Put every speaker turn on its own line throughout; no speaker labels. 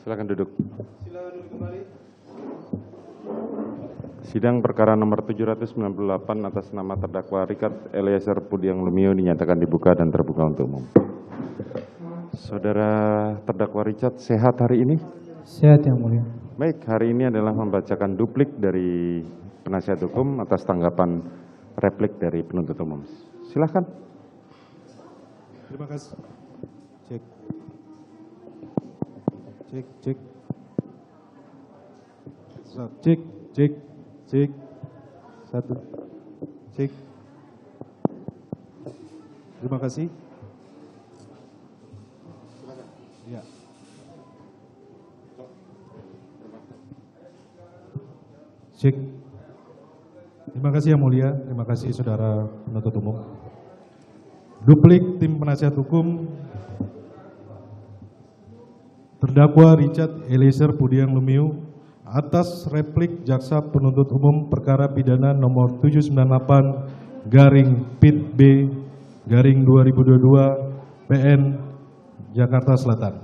Silakan duduk.
Silakan duduk kembali.
Sidang perkara nomor 798 atas nama terdakwa Richard Eliezer Pudiang Lumiu dinyatakan dibuka dan terbuka untuk umum. Saudara terdakwa Richard, sehat hari ini?
Sehat yang mulia.
Baik, hari ini adalah membacakan duplik dari penasihat hukum atas tanggapan replik dari penuntut umum. Silakan.
Terima kasih. Cek. Cek, cek. Cek, cek, cek. Satu. Cek. Terima kasih. Ya. Cek. Terima kasih yang mulia, terima kasih saudara penuntut umum. Duplik tim penasihat hukum terdakwa Richard Eliezer Pudiang Lumiu atas replik jaksa penuntut umum perkara pidana nomor 798/PIT-B/2022 PN Jakarta Selatan.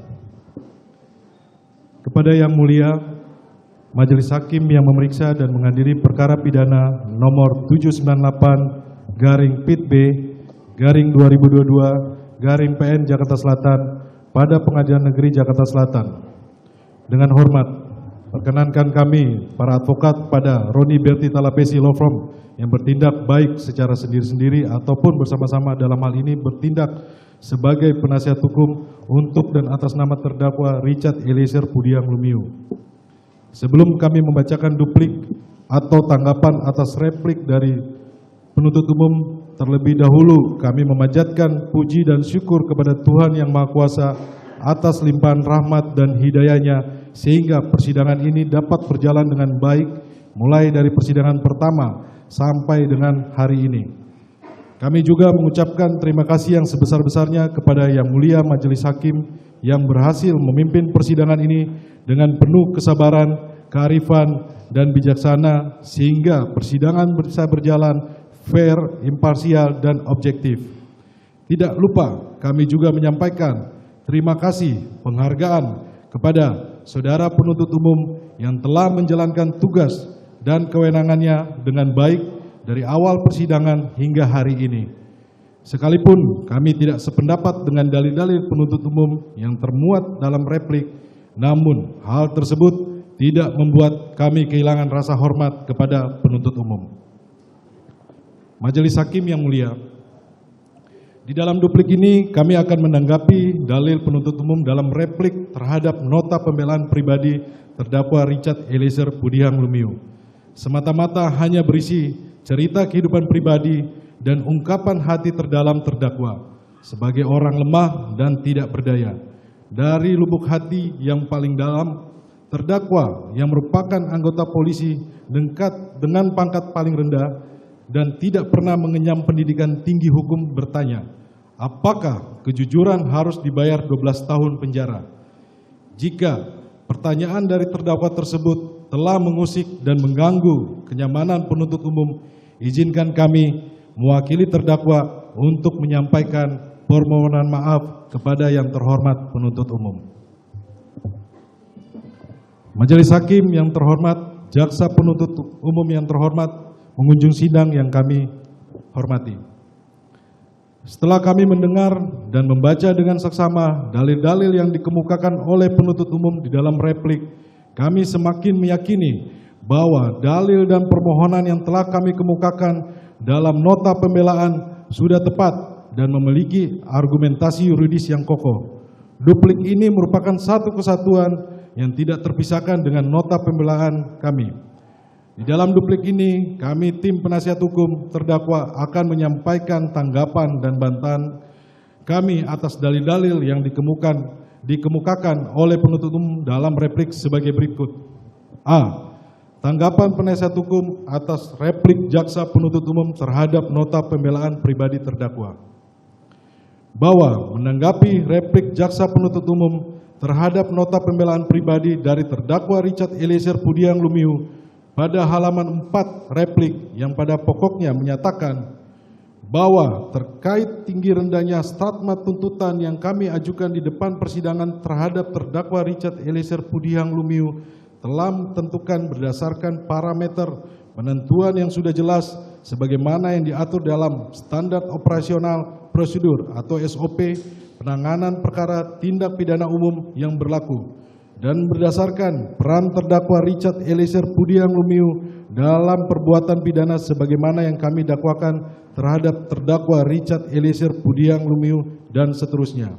Kepada yang mulia Majelis Hakim yang memeriksa dan menghadiri perkara pidana nomor 798/PIT-B/2022 PN Jakarta Selatan pada Pengadilan Negeri Jakarta Selatan. Dengan hormat, perkenankan kami, para advokat pada Roni Berti Talapesi Law Firm yang bertindak baik secara sendiri-sendiri ataupun bersama-sama dalam hal ini bertindak sebagai penasihat hukum untuk dan atas nama terdakwa Richard Eliezer Pudiang Lumiu. Sebelum kami membacakan duplik atau tanggapan atas replik dari penuntut umum, terlebih dahulu kami memanjatkan puji dan syukur kepada Tuhan Yang Maha Kuasa atas limpahan rahmat dan hidayah-Nya sehingga persidangan ini dapat berjalan dengan baik mulai dari persidangan pertama sampai dengan hari ini. Kami juga mengucapkan terima kasih yang sebesar-besarnya kepada Yang Mulia Majelis Hakim yang berhasil memimpin persidangan ini dengan penuh kesabaran, kearifan, dan bijaksana sehingga persidangan bisa berjalan fair, imparsial, dan objektif. Tidak lupa kami juga menyampaikan terima kasih penghargaan kepada saudara penuntut umum yang telah menjalankan tugas dan kewenangannya dengan baik dari awal persidangan hingga hari ini. Sekalipun kami tidak sependapat dengan dalil-dalil penuntut umum yang termuat dalam replik, namun hal tersebut tidak membuat kami kehilangan rasa hormat kepada penuntut umum. Majelis Hakim yang mulia, di dalam duplik ini kami akan menanggapi dalil penuntut umum dalam replik terhadap nota pembelaan pribadi terdakwa Richard Eliezer Pudiang Lumiu. Semata-mata hanya berisi cerita kehidupan pribadi dan ungkapan hati terdalam terdakwa sebagai orang lemah dan tidak berdaya. Dari lubuk hati yang paling dalam, terdakwa yang merupakan anggota polisi dengan pangkat paling rendah dan tidak pernah mengenyam pendidikan tinggi hukum bertanya, apakah kejujuran harus dibayar 12 tahun penjara? Jika pertanyaan dari terdakwa tersebut telah mengusik dan mengganggu kenyamanan penuntut umum, izinkan kami mewakili terdakwa untuk menyampaikan permohonan maaf kepada yang terhormat penuntut umum. Majelis Hakim yang terhormat, jaksa penuntut umum yang terhormat, pengunjung sidang yang kami hormati. Setelah kami mendengar dan membaca dengan seksama dalil-dalil yang dikemukakan oleh penuntut umum di dalam replik, kami semakin meyakini bahwa dalil dan permohonan yang telah kami kemukakan dalam nota pembelaan sudah tepat dan memiliki argumentasi yuridis yang kokoh. Duplik ini merupakan satu kesatuan yang tidak terpisahkan dengan nota pembelaan kami. Di dalam duplik ini, kami tim penasihat hukum terdakwa akan menyampaikan tanggapan dan bantahan kami atas dalil-dalil yang dikemukakan oleh penuntut umum dalam replik sebagai berikut. A. Tanggapan penasihat hukum atas replik jaksa penuntut umum terhadap nota pembelaan pribadi terdakwa. Bahwa menanggapi replik jaksa penuntut umum terhadap nota pembelaan pribadi dari terdakwa Richard Eliezer Pudiang Lumiu pada halaman 4 replik yang pada pokoknya menyatakan bahwa terkait tinggi rendahnya statement tuntutan yang kami ajukan di depan persidangan terhadap terdakwa Richard Eliezer Pudihang Lumiu telah menentukan berdasarkan parameter penentuan yang sudah jelas sebagaimana yang diatur dalam Standar Operasional Prosedur atau SOP penanganan perkara tindak pidana umum yang berlaku, dan berdasarkan peran terdakwa Richard Eliezer Pudihang Lumiu dalam perbuatan pidana sebagaimana yang kami dakwakan terhadap terdakwa Richard Eliezer Pudihang Lumiu dan seterusnya.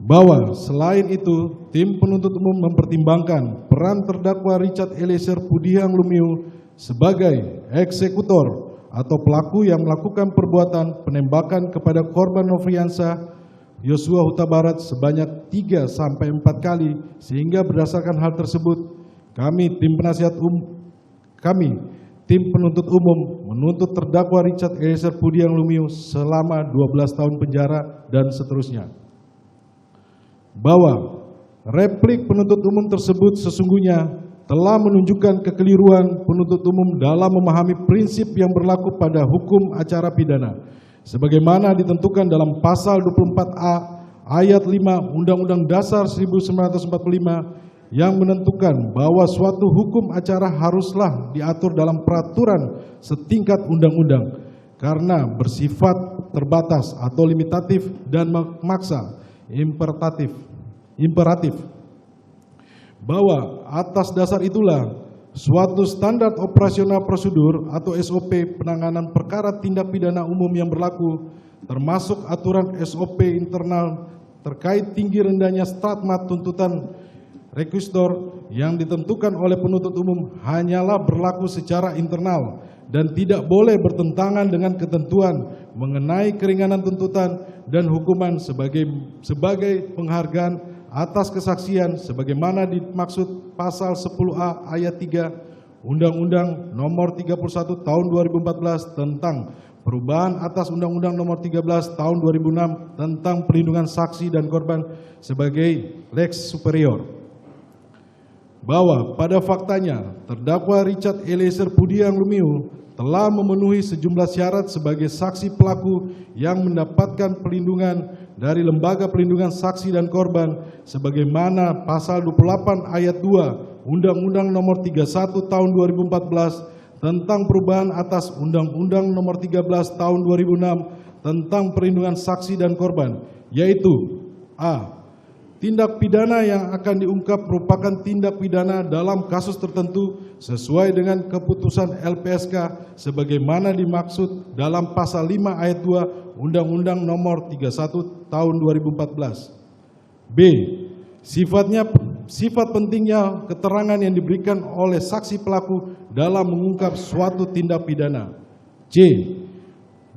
Bahwa selain itu, tim penuntut umum mempertimbangkan peran terdakwa Richard Eliezer Pudihang Lumiu sebagai eksekutor atau pelaku yang melakukan perbuatan penembakan kepada korban Nofriansah Yosua Huta Barat sebanyak 3 sampai 4 kali, sehingga berdasarkan hal tersebut tim penuntut umum menuntut terdakwa Richard Eliezer Pudihang Lumiu selama 12 tahun penjara dan seterusnya. Bahwa replik penuntut umum tersebut sesungguhnya telah menunjukkan kekeliruan penuntut umum dalam memahami prinsip yang berlaku pada hukum acara pidana sebagaimana ditentukan dalam pasal 24A ayat 5 Undang-Undang Dasar 1945 yang menentukan bahwa suatu hukum acara haruslah diatur dalam peraturan setingkat undang-undang karena bersifat terbatas atau limitatif dan memaksa imperatif. Bahwa atas dasar itulah suatu standar operasional prosedur atau SOP penanganan perkara tindak pidana umum yang berlaku, termasuk aturan SOP internal terkait tinggi rendahnya statement tuntutan rekusitor yang ditentukan oleh penuntut umum hanyalah berlaku secara internal dan tidak boleh bertentangan dengan ketentuan mengenai keringanan tuntutan dan hukuman sebagai penghargaan atas kesaksian sebagaimana dimaksud pasal 10A ayat 3 Undang-Undang Nomor 31 Tahun 2014 tentang perubahan atas Undang-Undang Nomor 13 Tahun 2006 tentang perlindungan saksi dan korban sebagai lex superior. Bahwa pada faktanya terdakwa Richard Eliezer Pudihang Lumiu telah memenuhi sejumlah syarat sebagai saksi pelaku yang mendapatkan perlindungan dari Lembaga Perlindungan Saksi dan Korban sebagaimana pasal 28 ayat 2 Undang-Undang Nomor 31 Tahun 2014 tentang perubahan atas Undang-Undang Nomor 13 Tahun 2006 tentang perlindungan saksi dan korban, yaitu a. Tindak pidana yang akan diungkap merupakan tindak pidana dalam kasus tertentu sesuai dengan keputusan LPSK sebagaimana dimaksud dalam pasal 5 ayat 2 Undang-Undang Nomor 31 Tahun 2014. B. Sifat pentingnya keterangan yang diberikan oleh saksi pelaku dalam mengungkap suatu tindak pidana. C.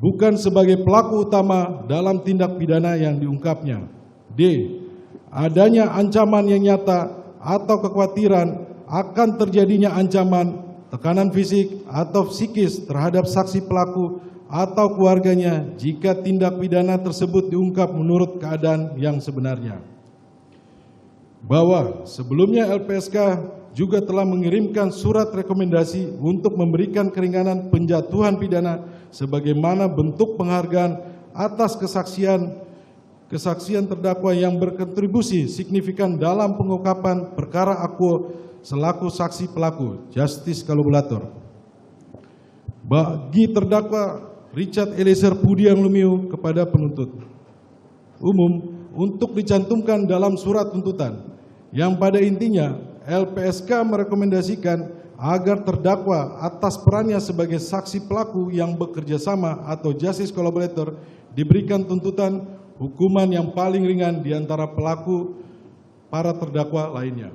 Bukan sebagai pelaku utama dalam tindak pidana yang diungkapnya. D. Adanya ancaman yang nyata atau kekhawatiran akan terjadinya ancaman, tekanan fisik atau psikis terhadap saksi pelaku atau keluarganya jika tindak pidana tersebut diungkap menurut keadaan yang sebenarnya. Bahwa sebelumnya LPSK juga telah mengirimkan surat rekomendasi untuk memberikan keringanan penjatuhan pidana sebagaimana bentuk penghargaan atas kesaksian terdakwa yang berkontribusi signifikan dalam pengungkapan perkara akuo selaku saksi pelaku, justice collaborator. Bagi terdakwa Richard Eliezer Pudihang Lumiu kepada penuntut umum untuk dicantumkan dalam surat tuntutan yang pada intinya LPSK merekomendasikan agar terdakwa atas perannya sebagai saksi pelaku yang bekerja sama atau justice collaborator diberikan tuntutan hukuman yang paling ringan di antara pelaku para terdakwa lainnya.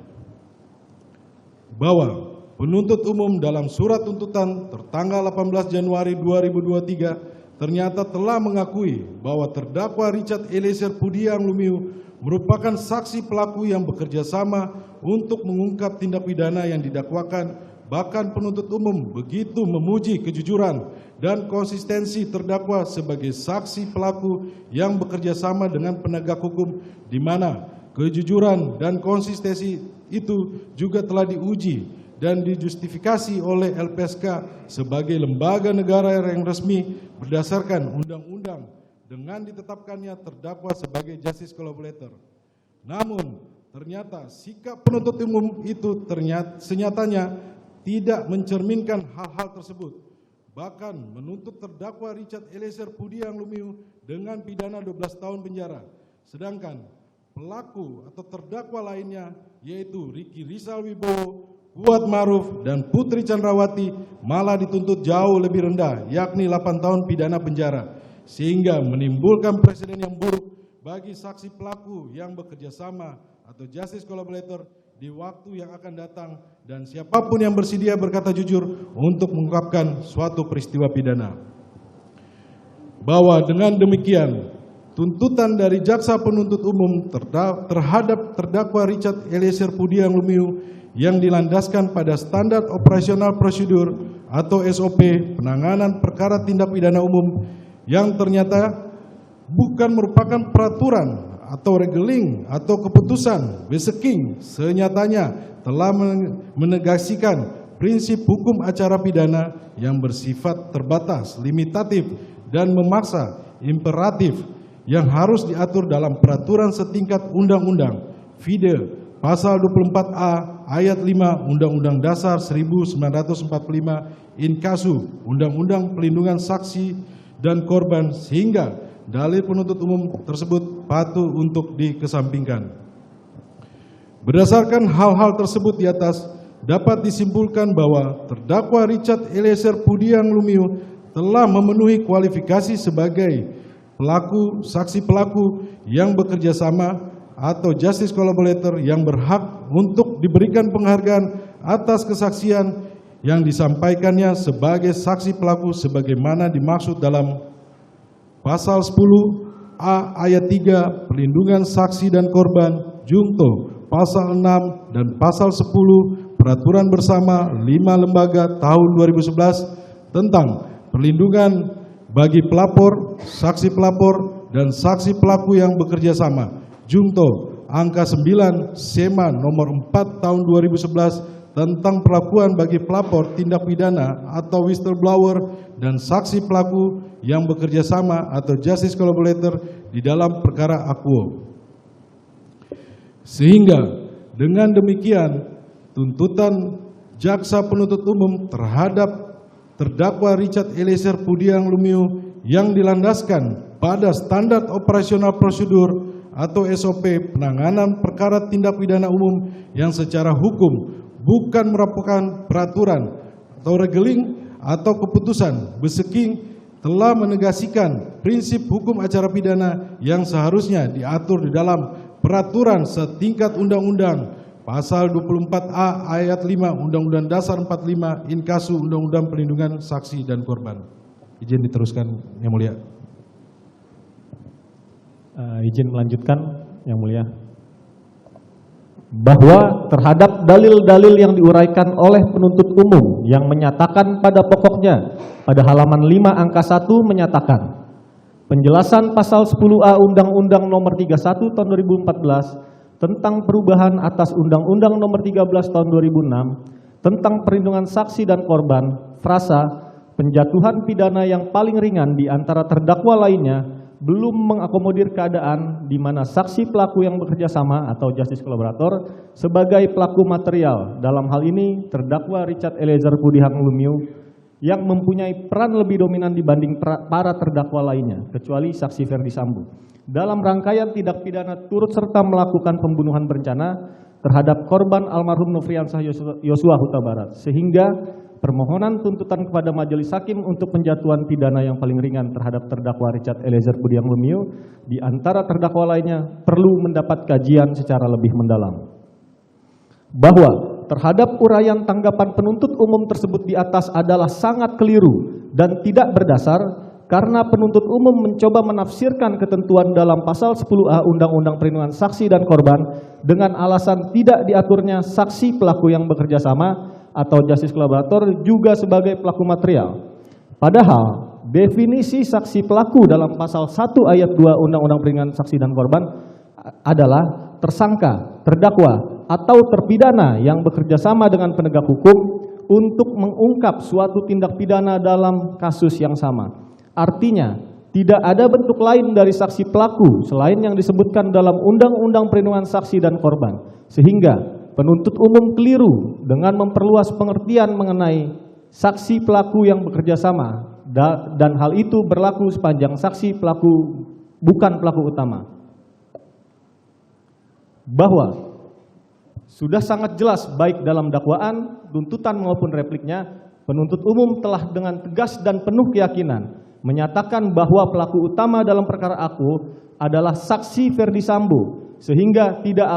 Bahwa penuntut umum dalam surat tuntutan tertanggal 18 Januari 2023 ternyata telah mengakui bahwa terdakwa Richard Eliezer Pudihang Lumiu merupakan saksi pelaku yang bekerja sama untuk mengungkap tindak pidana yang didakwakan. Bahkan penuntut umum begitu memuji kejujuran dan konsistensi terdakwa sebagai saksi pelaku yang bekerja sama dengan penegak hukum, di mana kejujuran dan konsistensi itu juga telah diuji dan dijustifikasi oleh LPSK sebagai lembaga negara yang resmi berdasarkan undang-undang dengan ditetapkannya terdakwa sebagai justice collaborator. Namun, ternyata sikap penuntut umum itu senyatanya tidak mencerminkan hal-hal tersebut. Bahkan menuntut terdakwa Richard Eliezer Pudiang Lumiu dengan pidana 12 tahun penjara. Sedangkan pelaku atau terdakwa lainnya yaitu Ricky Rizal Wibowo, Kuat Maruf, dan Putri Chandrawati malah dituntut jauh lebih rendah, yakni 8 tahun pidana penjara. Sehingga menimbulkan presiden yang buruk bagi saksi pelaku yang bekerja sama atau justice collaborator di waktu yang akan datang dan siapapun yang bersedia berkata jujur untuk mengungkapkan suatu peristiwa pidana. Bahwa dengan demikian, tuntutan dari jaksa penuntut umum terhadap terdakwa Richard Eliezer Pudiang Lumiu yang dilandaskan pada standar operasional prosedur atau SOP penanganan perkara tindak pidana umum yang ternyata bukan merupakan peraturan atau regeling atau keputusan beseking, senyatanya telah menegasikan prinsip hukum acara pidana yang bersifat terbatas, limitatif, dan memaksa imperatif yang harus diatur dalam peraturan setingkat undang-undang. Vide Pasal 24A ayat 5 Undang-Undang Dasar 1945 Inkasu Undang-Undang Pelindungan Saksi dan Korban, sehingga dalil penuntut umum tersebut patut untuk dikesampingkan. Berdasarkan hal-hal tersebut di atas, dapat disimpulkan bahwa terdakwa Richard Eliezer Pudiang Lumiu telah memenuhi kualifikasi sebagai pelaku, saksi pelaku yang bekerja sama atau justice collaborator yang berhak untuk diberikan penghargaan atas kesaksian yang disampaikannya sebagai saksi pelaku sebagaimana dimaksud dalam Pasal 10A ayat 3 Perlindungan Saksi dan Korban Junto, Pasal 6 dan Pasal 10 Peraturan Bersama 5 Lembaga tahun 2011 tentang perlindungan bagi pelapor, saksi pelapor, dan saksi pelaku yang bekerja sama. Junto angka 9 SEMA nomor 4 tahun 2011 tentang perlakuan bagi pelapor tindak pidana atau whistleblower dan saksi pelaku yang bekerja sama atau justice collaborator di dalam perkara akuo. Sehingga dengan demikian tuntutan jaksa penuntut umum terhadap terdakwa Richard Eliezer Pudiang Lumiu yang dilandaskan pada standar operasional prosedur atau SOP penanganan perkara tindak pidana umum yang secara hukum bukan merupakan peraturan atau regeling atau keputusan beseking telah menegasikan prinsip hukum acara pidana yang seharusnya diatur di dalam peraturan setingkat undang-undang Pasal 24A ayat 5 Undang-Undang Dasar 45 Inkasu Undang-Undang Pelindungan Saksi dan Korban. Izin diteruskan, Yang Mulia.
Izin melanjutkan, Yang Mulia. Bahwa terhadap dalil-dalil yang diuraikan oleh penuntut umum yang menyatakan pada pokoknya pada halaman 5 angka 1 menyatakan penjelasan pasal 10A Undang-Undang nomor 31 tahun 2014 tentang perubahan atas Undang-Undang nomor 13 tahun 2006 tentang perlindungan saksi dan korban, frasa penjatuhan pidana yang paling ringan di antara terdakwa lainnya belum mengakomodir keadaan di mana saksi pelaku yang bekerja sama atau justice collaborator sebagai pelaku material, dalam hal ini terdakwa Richard Eliezer Pudiang Lumiu yang mempunyai peran lebih dominan dibanding para terdakwa lainnya kecuali saksi Ferdi Sambo dalam rangkaian tindak pidana turut serta melakukan pembunuhan berencana terhadap korban almarhum Nofriansah Yosua Huta Barat, sehingga permohonan tuntutan kepada majelis hakim untuk penjatuhan pidana yang paling ringan terhadap terdakwa Richard Eliezer Pudiang Lumiu di antara terdakwa lainnya perlu mendapat kajian secara lebih mendalam. Bahwa terhadap uraian tanggapan penuntut umum tersebut di atas adalah sangat keliru dan tidak berdasar karena penuntut umum mencoba menafsirkan ketentuan dalam pasal 10A Undang-Undang Perlindungan Saksi dan Korban dengan alasan tidak diaturnya saksi pelaku yang bekerja sama atau justice collaborator juga sebagai pelaku material. Padahal definisi saksi pelaku dalam pasal 1 ayat 2 Undang-Undang Perlindungan Saksi dan Korban adalah tersangka, terdakwa, atau terpidana yang bekerja sama dengan penegak hukum untuk mengungkap suatu tindak pidana dalam kasus yang sama. Artinya, tidak ada bentuk lain dari saksi pelaku selain yang disebutkan dalam Undang-Undang Perlindungan Saksi dan Korban, sehingga penuntut umum keliru dengan memperluas pengertian mengenai saksi pelaku yang bekerja sama, dan hal itu berlaku sepanjang saksi pelaku bukan pelaku utama. Bahwa sudah sangat jelas baik dalam dakwaan, tuntutan maupun repliknya, penuntut umum telah dengan tegas dan penuh keyakinan menyatakan bahwa pelaku utama dalam perkara aku adalah saksi Ferdi Sambo, sehingga tidak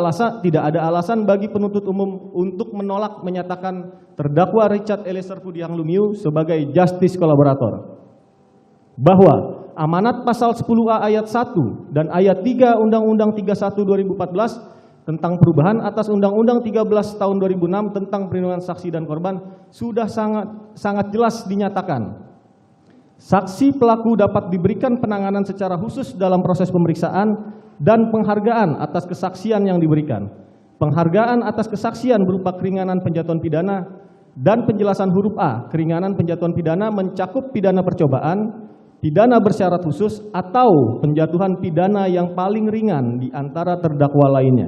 ada alasan bagi penuntut umum untuk menolak menyatakan terdakwa Richard Eliezer Pudiang Lumiu sebagai justice kolaborator. Bahwa amanat pasal 10A ayat 1 dan ayat 3 Undang-Undang 31 2014 tentang perubahan atas Undang-Undang 13 tahun 2006 tentang perlindungan saksi dan korban sudah sangat jelas dinyatakan. Saksi pelaku dapat diberikan penanganan secara khusus dalam proses pemeriksaan dan penghargaan atas kesaksian yang diberikan. Penghargaan atas kesaksian berupa keringanan penjatuhan pidana dan penjelasan huruf A. Keringanan penjatuhan pidana mencakup pidana percobaan, pidana bersyarat khusus, atau penjatuhan pidana yang paling ringan di antara terdakwa lainnya.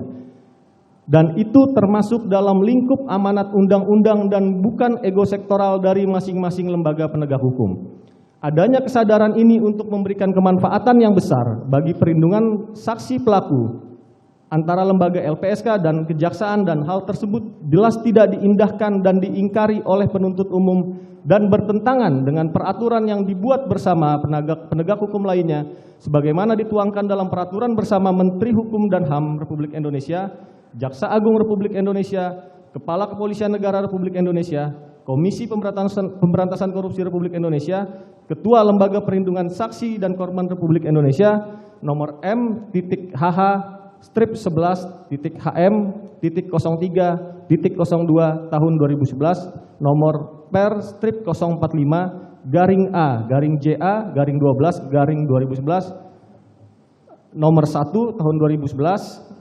Dan itu termasuk dalam lingkup amanat undang-undang dan bukan ego sektoral dari masing-masing lembaga penegak hukum. Adanya kesadaran ini untuk memberikan kemanfaatan yang besar bagi perlindungan saksi pelaku antara lembaga LPSK dan kejaksaan, dan hal tersebut jelas tidak diindahkan dan diingkari oleh penuntut umum dan bertentangan dengan peraturan yang dibuat bersama penegak hukum lainnya sebagaimana dituangkan dalam peraturan bersama Menteri Hukum dan HAM Republik Indonesia, Jaksa Agung Republik Indonesia, Kepala Kepolisian Negara Republik Indonesia, Komisi Pemberantasan Korupsi Republik Indonesia, Ketua Lembaga Perlindungan Saksi dan Korban Republik Indonesia, nomor M.HH-11.HM.03.02 tahun 2011, nomor Per-05-A-JA-12-2011, nomor 1 tahun 2011,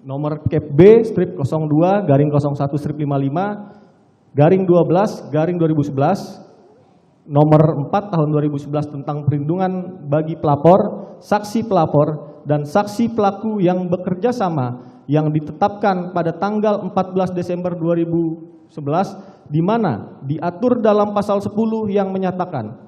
nomor Kep B-02-01-55-12-2011, nomor 4 tahun 2011 tentang perlindungan bagi pelapor, saksi pelapor, dan saksi pelaku yang bekerja sama yang ditetapkan pada tanggal 14 Desember 2011, di mana diatur dalam pasal 10 yang menyatakan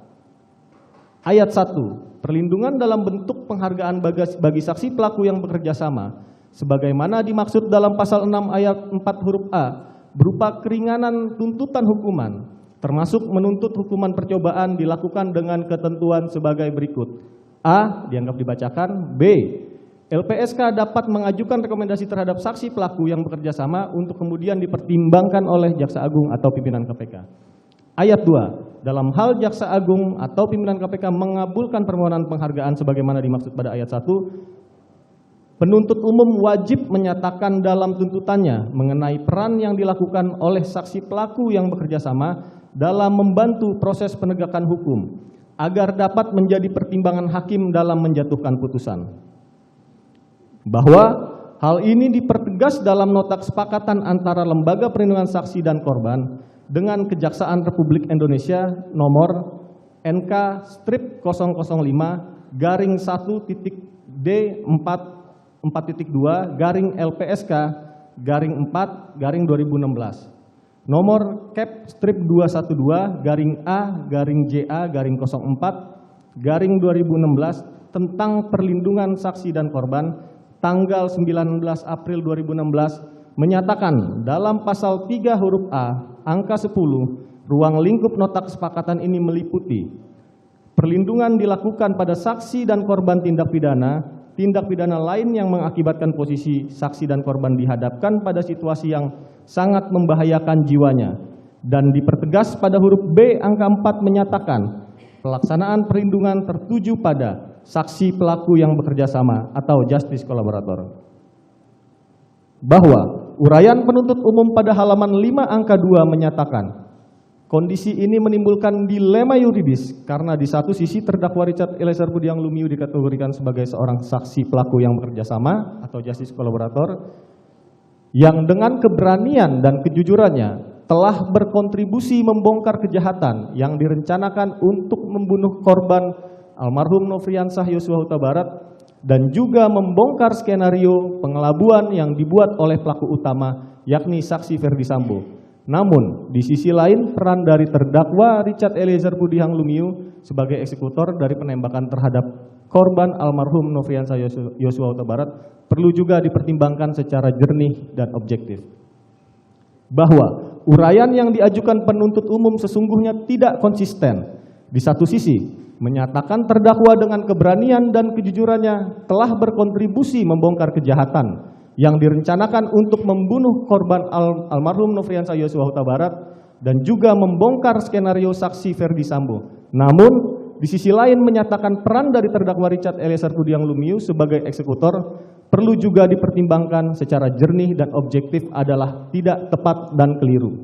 ayat 1, perlindungan dalam bentuk penghargaan bagi saksi pelaku yang bekerja sama sebagaimana dimaksud dalam pasal 6 ayat 4 huruf A berupa keringanan tuntutan hukuman, termasuk menuntut hukuman percobaan dilakukan dengan ketentuan sebagai berikut. A. Dianggap dibacakan. B. LPSK dapat mengajukan rekomendasi terhadap saksi pelaku yang bekerja sama untuk kemudian dipertimbangkan oleh Jaksa Agung atau pimpinan KPK. Ayat 2. Dalam hal Jaksa Agung atau pimpinan KPK mengabulkan permohonan penghargaan sebagaimana dimaksud pada ayat 1, penuntut umum wajib menyatakan dalam tuntutannya mengenai peran yang dilakukan oleh saksi pelaku yang bekerja sama dalam membantu proses penegakan hukum agar dapat menjadi pertimbangan hakim dalam menjatuhkan putusan. Bahwa hal ini dipertegas dalam nota kesepakatan antara Lembaga Perlindungan Saksi dan Korban dengan Kejaksaan Republik Indonesia nomor NK-4.05-4.2-LPSK-4-2016 nomor Kep-212-A-JA-04-2016 tentang perlindungan saksi dan korban tanggal 19 April 2016 menyatakan dalam pasal 3 huruf A angka 10 ruang lingkup nota kesepakatan ini meliputi perlindungan dilakukan pada saksi dan korban tindak pidana lain yang mengakibatkan posisi saksi dan korban dihadapkan pada situasi yang sangat membahayakan jiwanya, dan dipertegas pada huruf B angka 4 menyatakan pelaksanaan perlindungan tertuju pada saksi pelaku yang bekerja sama atau justice kolaborator. Bahwa uraian penuntut umum pada halaman 5 angka 2 menyatakan Kondisi ini menimbulkan dilema yuridis karena di satu sisi terdakwa Richard Eliezer Budiang Lumiu dikategorikan sebagai seorang saksi pelaku yang bekerja sama atau justice kolaborator yang dengan keberanian dan kejujurannya telah berkontribusi membongkar kejahatan yang direncanakan untuk membunuh korban almarhum Nofriansah Yosua Huta Barat dan juga membongkar skenario pengelabuan yang dibuat oleh pelaku utama yakni saksi Ferdi Sambo. Namun, di sisi lain peran dari terdakwa Richard Eliezer Budiang Lumiu sebagai eksekutor dari penembakan terhadap korban almarhum Nofriansah Yosua Huta Barat perlu juga dipertimbangkan secara jernih dan objektif. Bahwa uraian yang diajukan penuntut umum sesungguhnya tidak konsisten. Di satu sisi, menyatakan terdakwa dengan keberanian dan kejujurannya telah berkontribusi membongkar kejahatan yang direncanakan untuk membunuh korban almarhum Nofriansah Yosua Huta Barat dan juga membongkar skenario saksi Ferdi Sambo. Namun, di sisi lain menyatakan peran dari terdakwa Richard Eliezer Budiang Lumiu sebagai eksekutor perlu juga dipertimbangkan secara jernih dan objektif adalah tidak tepat dan keliru.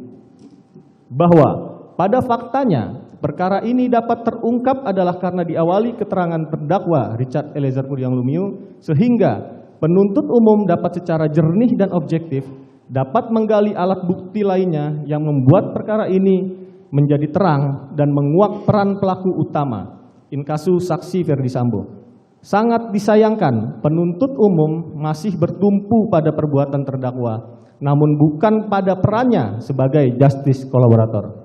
Bahwa pada faktanya perkara ini dapat terungkap adalah karena diawali keterangan terdakwa Richard Eliezer Budiang Lumiu sehingga penuntut umum dapat secara jernih dan objektif dapat menggali alat bukti lainnya yang membuat perkara ini menjadi terang dan menguak peran pelaku utama in kasus saksi Ferdi Sambo. Sangat disayangkan penuntut umum masih bertumpu pada perbuatan terdakwa namun bukan pada perannya sebagai justice kolaborator.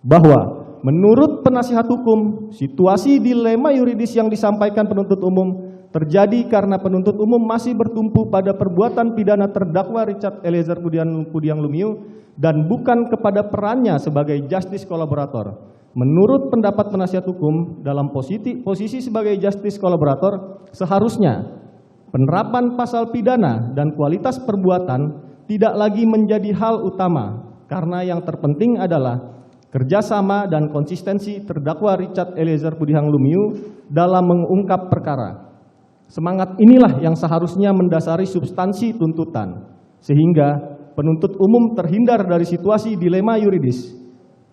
Bahwa menurut penasihat hukum, situasi dilema yuridis yang disampaikan penuntut umum terjadi karena penuntut umum masih bertumpu pada perbuatan pidana terdakwa Richard Eliezer Budiang Lumiu dan bukan kepada perannya sebagai justice kolaborator. Menurut pendapat penasihat hukum, dalam posisi sebagai justice kolaborator, seharusnya penerapan pasal pidana dan kualitas perbuatan tidak lagi menjadi hal utama karena yang terpenting adalah kerjasama dan konsistensi terdakwa Richard Eliezer Budiang Lumiu dalam mengungkap perkara. Semangat inilah yang seharusnya mendasari substansi tuntutan, sehingga penuntut umum terhindar dari situasi dilema yuridis,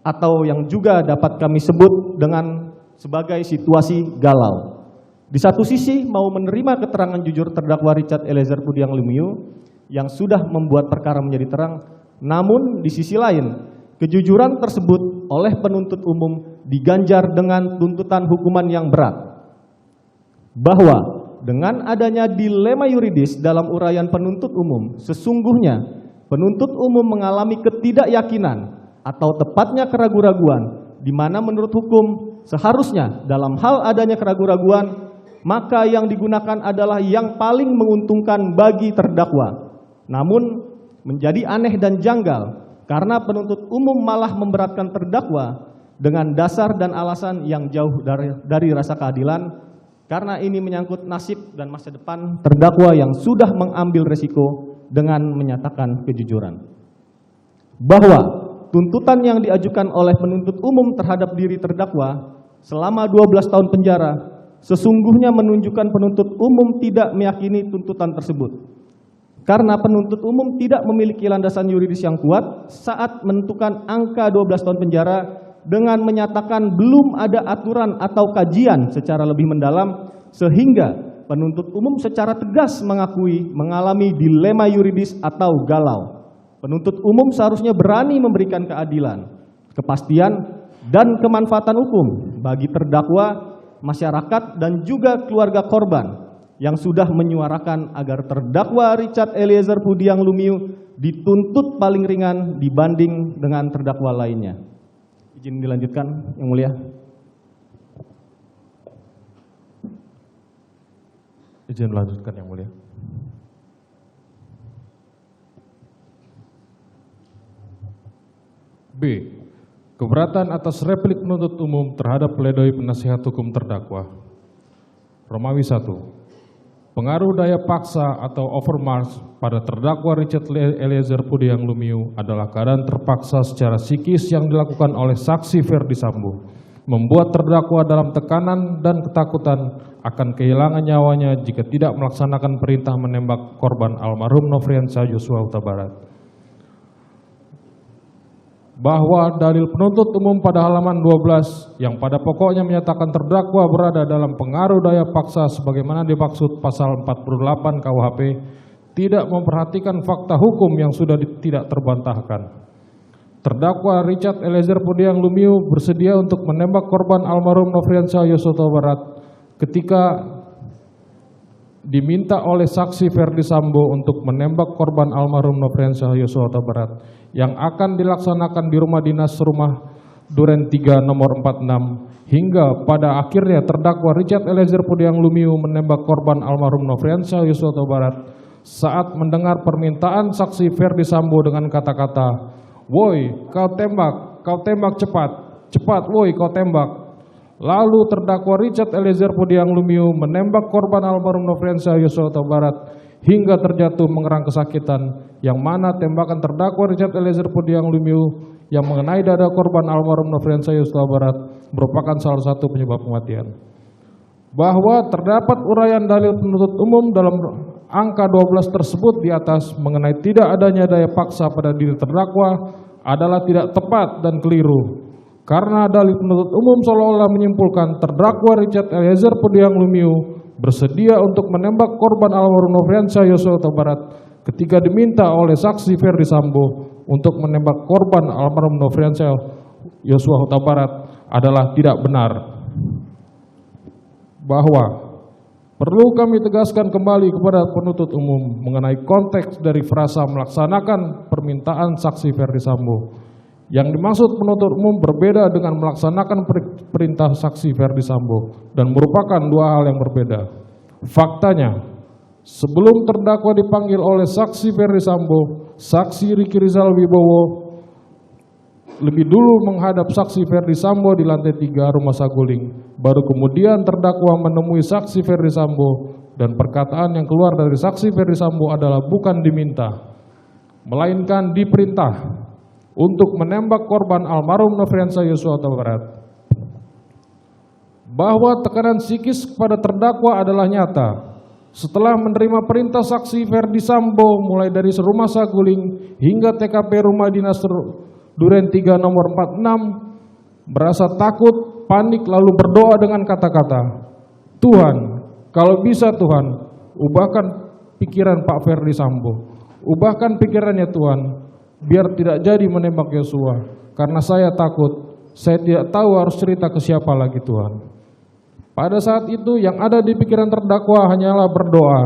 atau yang juga dapat kami sebut dengan sebagai situasi galau. Di satu sisi mau menerima keterangan jujur terdakwa Richard Eliezer Budiang Lumiu yang sudah membuat perkara menjadi terang, namun di sisi lain kejujuran tersebut oleh penuntut umum diganjar dengan tuntutan hukuman yang berat. Bahwa dengan adanya dilema yuridis dalam uraian penuntut umum, sesungguhnya penuntut umum mengalami ketidakyakinan atau tepatnya keraguan-raguan, di mana menurut hukum seharusnya dalam hal adanya keraguan-raguan, maka yang digunakan adalah yang paling menguntungkan bagi terdakwa. Namun menjadi aneh dan janggal karena penuntut umum malah memberatkan terdakwa dengan dasar dan alasan yang jauh dari rasa keadilan, karena ini menyangkut nasib dan masa depan terdakwa yang sudah mengambil resiko dengan menyatakan kejujuran. Bahwa tuntutan yang diajukan oleh penuntut umum terhadap diri terdakwa selama 12 tahun penjara sesungguhnya menunjukkan penuntut umum tidak meyakini tuntutan tersebut. Karena penuntut umum tidak memiliki landasan yuridis yang kuat saat menentukan angka 12 tahun penjara dengan menyatakan belum ada aturan atau kajian secara lebih mendalam, sehingga penuntut umum secara tegas mengakui mengalami dilema yuridis atau galau. Penuntut umum seharusnya berani memberikan keadilan, kepastian, dan kemanfaatan hukum bagi terdakwa, masyarakat, dan juga keluarga korban yang sudah menyuarakan agar terdakwa Richard Eliezer Budiang Lumiu dituntut paling ringan dibanding dengan terdakwa lainnya. Izin dilanjutkan, Yang Mulia.
Izin melanjutkan, Yang Mulia. B. Keberatan atas replik penuntut umum terhadap pledoi penasihat hukum terdakwa. Romawi 1. Pengaruh daya paksa atau overmarch pada terdakwa Richard Eliezer Budiang Lumiu adalah keadaan terpaksa secara psikis yang dilakukan oleh saksi Ferdi Sambo, membuat terdakwa dalam tekanan dan ketakutan akan kehilangan nyawanya jika tidak melaksanakan perintah menembak korban almarhum Nofriansah Yosua Huta Barat.
bahwa dalil penuntut umum pada halaman 12 yang pada pokoknya menyatakan terdakwa berada dalam pengaruh daya paksa sebagaimana dimaksud pasal 48 KUHP tidak memperhatikan fakta hukum yang sudah tidak terbantahkan. Terdakwa Richard Eliezer Pudiang Lumiu bersedia untuk menembak korban almarhum Nofriansyah Yosua Huta Barat ketika diminta oleh saksi Ferdi Sambo untuk menembak korban almarhum Nofriansyah Yosua Huta Barat yang akan dilaksanakan di rumah dinas rumah Duren 3 nomor 46 hingga pada akhirnya terdakwa Richard Eliezer Pudiang Lumiu menembak korban almarhum Nofriansyah Yosua Huta Barat saat mendengar permintaan saksi Ferdi Sambo dengan kata-kata, "Woi, kau tembak cepat, cepat woi kau tembak." Lalu terdakwa Richard Eliezer Pudiang Lumiu menembak korban almarhum Nofriansyah Yosua Huta Barat hingga terjatuh mengerang kesakitan, yang mana tembakan terdakwa Richard Eliezer Pudiang Lumiu yang mengenai dada korban almarhum Nofriansyah Yosua Huta Barat merupakan salah satu penyebab kematian. Bahwa terdapat uraian dalil penuntut umum dalam angka 12 tersebut di atas mengenai tidak adanya daya paksa pada diri terdakwa adalah tidak tepat dan keliru. Karena dalil penuntut umum seolah-olah menyimpulkan terdakwa Richard Eliezer Pudiang Lumiu bersedia untuk menembak korban almarhum Nofriansyah Yosua Huta Barat ketika diminta oleh saksi Ferdi Sambo untuk menembak korban almarhum Nofriansyah Yosua Huta Barat adalah tidak benar. Bahwa perlu kami tegaskan kembali kepada penuntut umum mengenai konteks dari frasa melaksanakan permintaan saksi Ferdi Sambo. Yang dimaksud penuntut umum berbeda dengan melaksanakan perintah saksi Ferdi Sambo dan merupakan dua hal yang berbeda. Faktanya, sebelum terdakwa dipanggil oleh saksi Ferdi Sambo, saksi Riki Rizal Wibowo lebih dulu menghadap saksi Ferdi Sambo di lantai 3 Rumah Saguling. Baru kemudian terdakwa menemui saksi Ferdi Sambo dan perkataan yang keluar dari saksi Ferdi Sambo adalah bukan diminta, melainkan diperintah untuk menembak korban almarhum Nofriansyah Yosua Huta Barat. Bahwa tekanan psikis kepada terdakwa adalah nyata. Setelah menerima perintah saksi Ferdi Sambo mulai dari Rumah Saguling hingga TKP Rumah Dinas Duren 3 nomor 46, merasa takut, panik lalu berdoa dengan kata-kata, "Tuhan, kalau bisa Tuhan, ubahkan pikiran Pak Ferdi Sambo. Ubahkan pikirannya Tuhan, biar tidak jadi menembak Yosua, karena saya takut, saya tidak tahu harus cerita ke siapa lagi Tuhan." Pada saat itu yang ada di pikiran terdakwa hanyalah berdoa,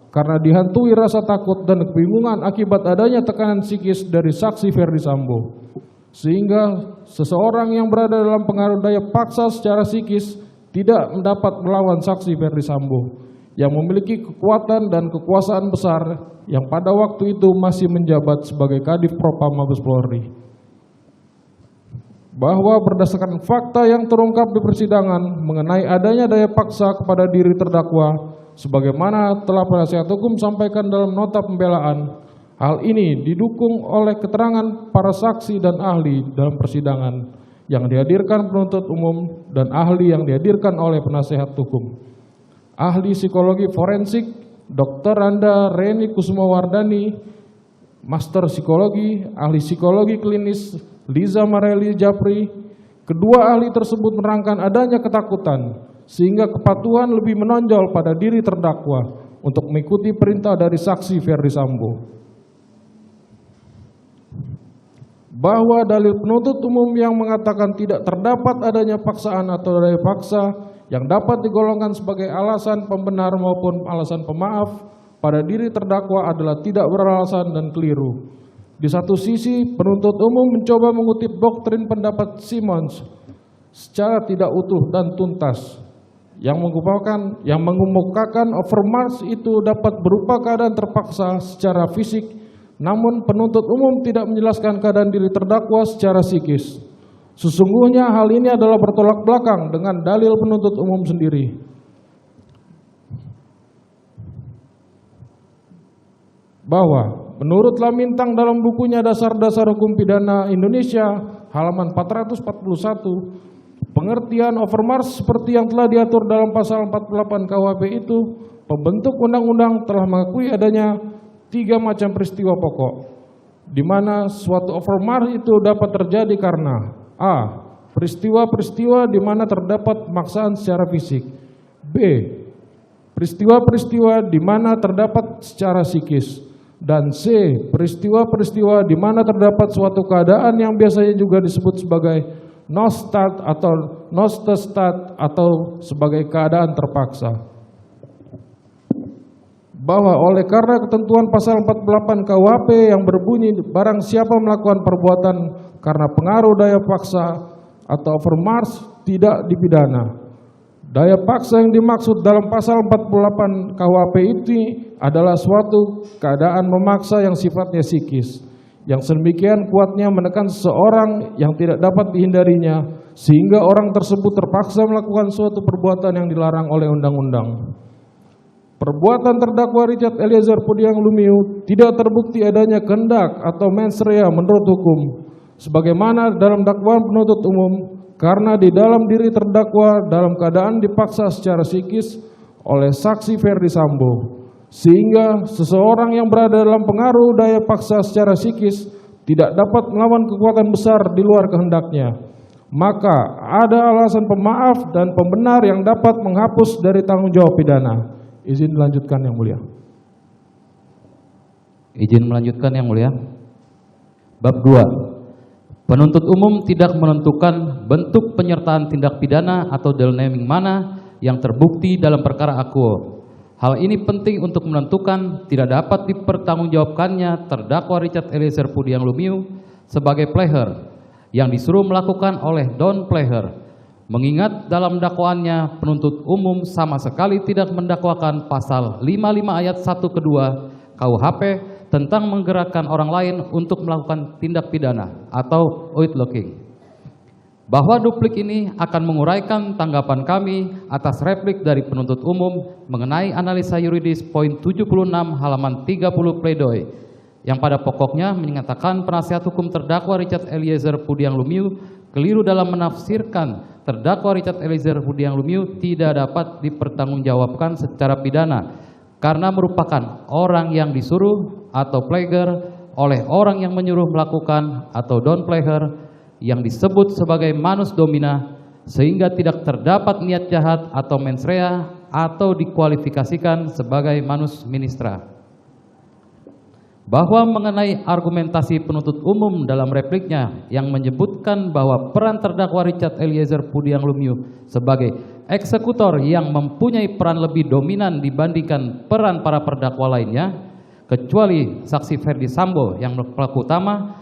karena dihantui rasa takut dan kebingungan akibat adanya tekanan psikis dari saksi Ferdi Sambo. Sehingga seseorang yang berada dalam pengaruh daya paksa secara psikis tidak dapat melawan saksi Ferdi Sambo yang memiliki kekuatan dan kekuasaan besar yang pada waktu itu masih menjabat sebagai Kadif Propam Mabes Polri. Bahwa berdasarkan fakta yang terungkap di persidangan mengenai adanya daya paksa kepada diri terdakwa, sebagaimana telah penasihat hukum sampaikan dalam nota pembelaan, hal ini didukung oleh keterangan para saksi dan ahli dalam persidangan yang dihadirkan penuntut umum dan ahli yang dihadirkan oleh penasihat hukum. Ahli psikologi forensik Dr. Randa Reni Kusumawardani, Master Psikologi, ahli psikologi klinis Liza Mareli Japri. Kedua ahli tersebut menerangkan adanya ketakutan sehingga kepatuhan lebih menonjol pada diri terdakwa untuk mengikuti perintah dari saksi Ferdi Sambo. Bahwa dalil penuntut umum yang mengatakan tidak terdapat adanya paksaan atau daya paksa yang dapat digolongkan sebagai alasan pembenar maupun alasan pemaaf pada diri terdakwa adalah tidak beralasan dan keliru. Di satu sisi, penuntut umum mencoba mengutip doktrin pendapat Simons secara tidak utuh dan tuntas, yang mengemukakan overmarch itu dapat berupa keadaan terpaksa secara fisik, namun penuntut umum tidak menjelaskan keadaan diri terdakwa secara psikis. Sesungguhnya hal ini adalah bertolak belakang dengan dalil penuntut umum sendiri. Bahwa menurut Lamintang dalam bukunya Dasar-Dasar Hukum Pidana Indonesia halaman 441, pengertian overmarch seperti yang telah diatur dalam pasal 48 KUHP itu, pembentuk undang-undang telah mengakui adanya 3 macam peristiwa pokok. di mana suatu overmarch itu dapat terjadi karena A. Peristiwa-peristiwa di mana terdapat pemaksaan secara fisik. B. Peristiwa-peristiwa di mana terdapat secara psikis. Dan C. Peristiwa-peristiwa di mana terdapat suatu keadaan yang biasanya juga disebut sebagai nostat atau nostestat atau sebagai keadaan terpaksa. Bahwa oleh karena ketentuan pasal 48 KUHP yang berbunyi barang siapa melakukan perbuatan karena pengaruh daya paksa atau overmarch tidak dipidana. Daya paksa yang dimaksud dalam pasal 48 KUHP itu adalah suatu keadaan memaksa yang sifatnya psikis, yang sedemikian kuatnya menekan seseorang yang tidak dapat dihindarinya, sehingga orang tersebut terpaksa melakukan suatu perbuatan yang dilarang oleh undang-undang. Perbuatan terdakwa Richard Eliezer Pudiang Lumiu tidak terbukti adanya kehendak atau mens rea menurut hukum, sebagaimana dalam dakwaan penuntut umum, karena di dalam diri terdakwa dalam keadaan dipaksa secara psikis oleh saksi Ferdi Sambo, sehingga seseorang yang berada dalam pengaruh daya paksa secara psikis tidak dapat melawan kekuatan besar di luar kehendaknya. Maka ada alasan pemaaf dan pembenar yang dapat menghapus dari tanggung jawab pidana. Izin melanjutkan yang mulia.
Izin melanjutkan yang mulia. Bab 2. Penuntut umum tidak menentukan bentuk penyertaan tindak pidana atau delnaming mana yang terbukti dalam perkara akuo. Hal ini penting untuk menentukan tidak dapat dipertanggungjawabkannya terdakwa Richard Eliezer Pudiang Lumiu sebagai player yang disuruh melakukan oleh Don Player. Mengingat dalam dakwaannya penuntut umum sama sekali tidak mendakwakan pasal 55 ayat 1 kedua KUHP tentang menggerakkan orang lain untuk melakukan tindak pidana atau outlaw-ing. Bahwa duplik ini akan menguraikan tanggapan kami atas replik dari penuntut umum mengenai analisa yuridis poin 76 halaman 30 pledoi yang pada pokoknya menyatakan penasihat hukum terdakwa Richard Eliezer Pudiang Lumiu keliru dalam menafsirkan terdakwa Richard Eliezer Pudiang Lumiu tidak dapat dipertanggungjawabkan secara pidana karena merupakan orang yang disuruh atau player oleh orang yang menyuruh melakukan atau don player yang disebut sebagai manus domina, sehingga tidak terdapat niat jahat atau mens rea atau dikualifikasikan sebagai manus ministra. Bahwa mengenai argumentasi penuntut umum dalam repliknya yang menyebutkan bahwa peran terdakwa Richard Eliezer Pudiang Lumiu sebagai eksekutor yang mempunyai peran lebih dominan dibandingkan peran para terdakwa lainnya, kecuali saksi Ferdi Sambo yang pelaku utama,